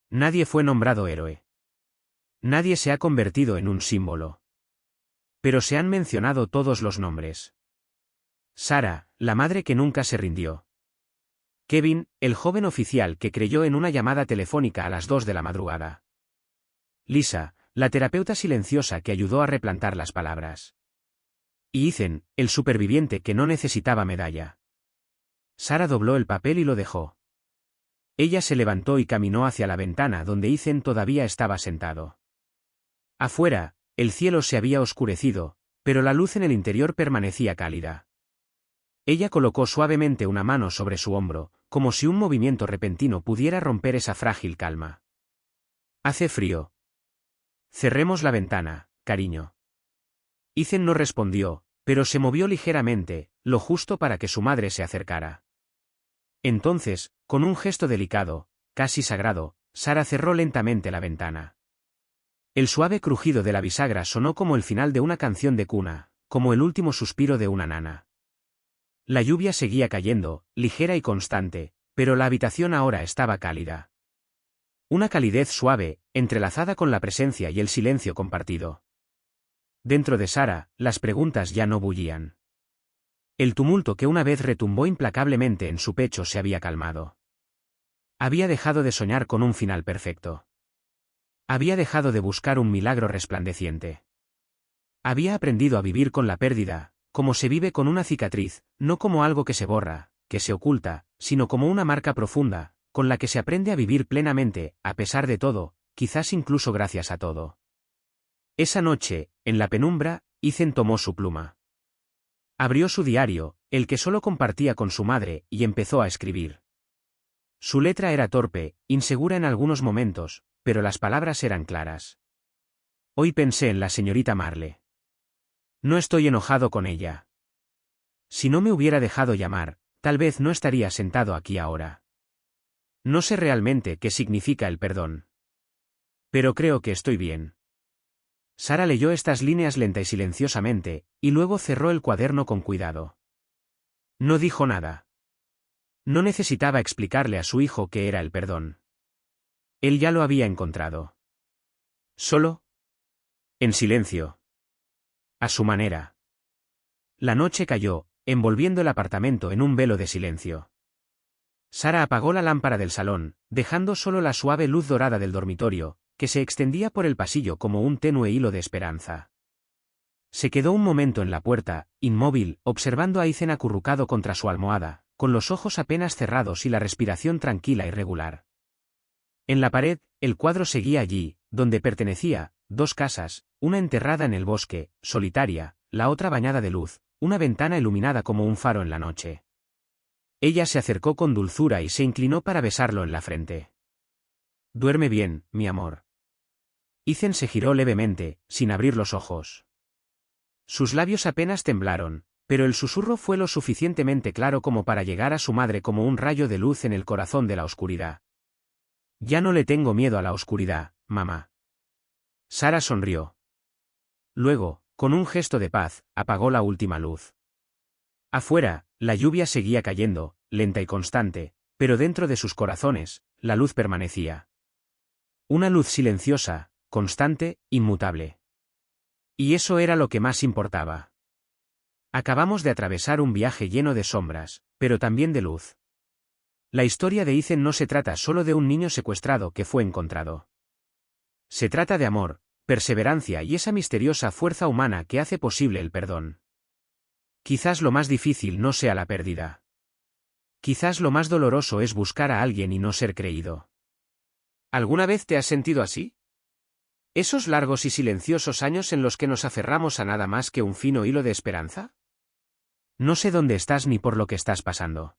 Nadie fue nombrado héroe. Nadie se ha convertido en un símbolo. Pero se han mencionado todos los nombres. Sarah, la madre que nunca se rindió. Kevin, el joven oficial que creyó en una llamada telefónica a las 2 de la madrugada. Lisa, la terapeuta silenciosa que ayudó a replantar las palabras. Y Ethan, el superviviente que no necesitaba medalla. Sarah dobló el papel y lo dejó. Ella se levantó y caminó hacia la ventana donde Ethan todavía estaba sentado. Afuera, el cielo se había oscurecido, pero la luz en el interior permanecía cálida. Ella colocó suavemente una mano sobre su hombro, como si un movimiento repentino pudiera romper esa frágil calma. Hace frío. Cerremos la ventana, cariño. Ethan no respondió, pero se movió ligeramente, lo justo para que su madre se acercara. Entonces, con un gesto delicado, casi sagrado, Sarah cerró lentamente la ventana. El suave crujido de la bisagra sonó como el final de una canción de cuna, como el último suspiro de una nana. La lluvia seguía cayendo, ligera y constante, pero la habitación ahora estaba cálida. Una calidez suave, entrelazada con la presencia y el silencio compartido. Dentro de Sarah, las preguntas ya no bullían. El tumulto que una vez retumbó implacablemente en su pecho se había calmado. Había dejado de soñar con un final perfecto. Había dejado de buscar un milagro resplandeciente. Había aprendido a vivir con la pérdida, como se vive con una cicatriz, no como algo que se borra, que se oculta, sino como una marca profunda, con la que se aprende a vivir plenamente, a pesar de todo, quizás incluso gracias a todo. Esa noche, en la penumbra, Ethan tomó su pluma. Abrió su diario, el que solo compartía con su madre, y empezó a escribir. Su letra era torpe, insegura en algunos momentos, pero las palabras eran claras. Hoy pensé en la señorita Marle. No estoy enojado con ella. Si no me hubiera dejado llamar, tal vez no estaría sentado aquí ahora. No sé realmente qué significa el perdón. Pero creo que estoy bien. Sarah leyó estas líneas lenta y silenciosamente, y luego cerró el cuaderno con cuidado. No dijo nada. No necesitaba explicarle a su hijo qué era el perdón. Él ya lo había encontrado. Solo. En silencio. A su manera. La noche cayó, envolviendo el apartamento en un velo de silencio. Sarah apagó la lámpara del salón, dejando solo la suave luz dorada del dormitorio, que se extendía por el pasillo como un tenue hilo de esperanza. Se quedó un momento en la puerta, inmóvil, observando a Ethan acurrucado contra su almohada, con los ojos apenas cerrados y la respiración tranquila y regular. En la pared, el cuadro seguía allí, donde pertenecía, 2 casas, una enterrada en el bosque, solitaria, la otra bañada de luz, una ventana iluminada como un faro en la noche. Ella se acercó con dulzura y se inclinó para besarlo en la frente. Duerme bien, mi amor. Ethan se giró levemente, sin abrir los ojos. Sus labios apenas temblaron, Pero el susurro fue lo suficientemente claro como para llegar a su madre como un rayo de luz en el corazón de la oscuridad. Ya no le tengo miedo a la oscuridad, mamá. Sara sonrió. Luego, con un gesto de paz, apagó la última luz. Afuera, la lluvia seguía cayendo, lenta y constante, pero dentro de sus corazones, la luz permanecía. Una luz silenciosa, constante, inmutable. Y eso era lo que más importaba. Acabamos de atravesar un viaje lleno de sombras, pero también de luz. La historia de Ethan no se trata solo de un niño secuestrado que fue encontrado. Se trata de amor, perseverancia y esa misteriosa fuerza humana que hace posible el perdón. Quizás lo más difícil no sea la pérdida. Quizás lo más doloroso es buscar a alguien y no ser creído. ¿Alguna vez te has sentido así? ¿Esos largos y silenciosos años en los que nos aferramos a nada más que un fino hilo de esperanza? No sé dónde estás ni por lo que estás pasando.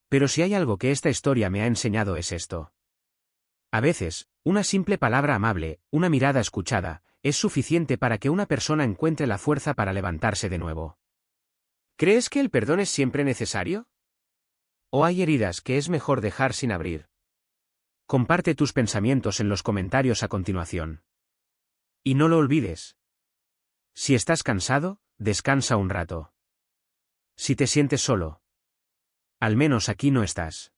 Pero si hay algo que esta historia me ha enseñado es esto. A veces, una simple palabra amable, una mirada escuchada, es suficiente para que una persona encuentre la fuerza para levantarse de nuevo. ¿Crees que el perdón es siempre necesario? ¿O hay heridas que es mejor dejar sin abrir? Comparte tus pensamientos en los comentarios a continuación. Y no lo olvides. Si estás cansado, descansa un rato. Si te sientes solo, al menos aquí no estás.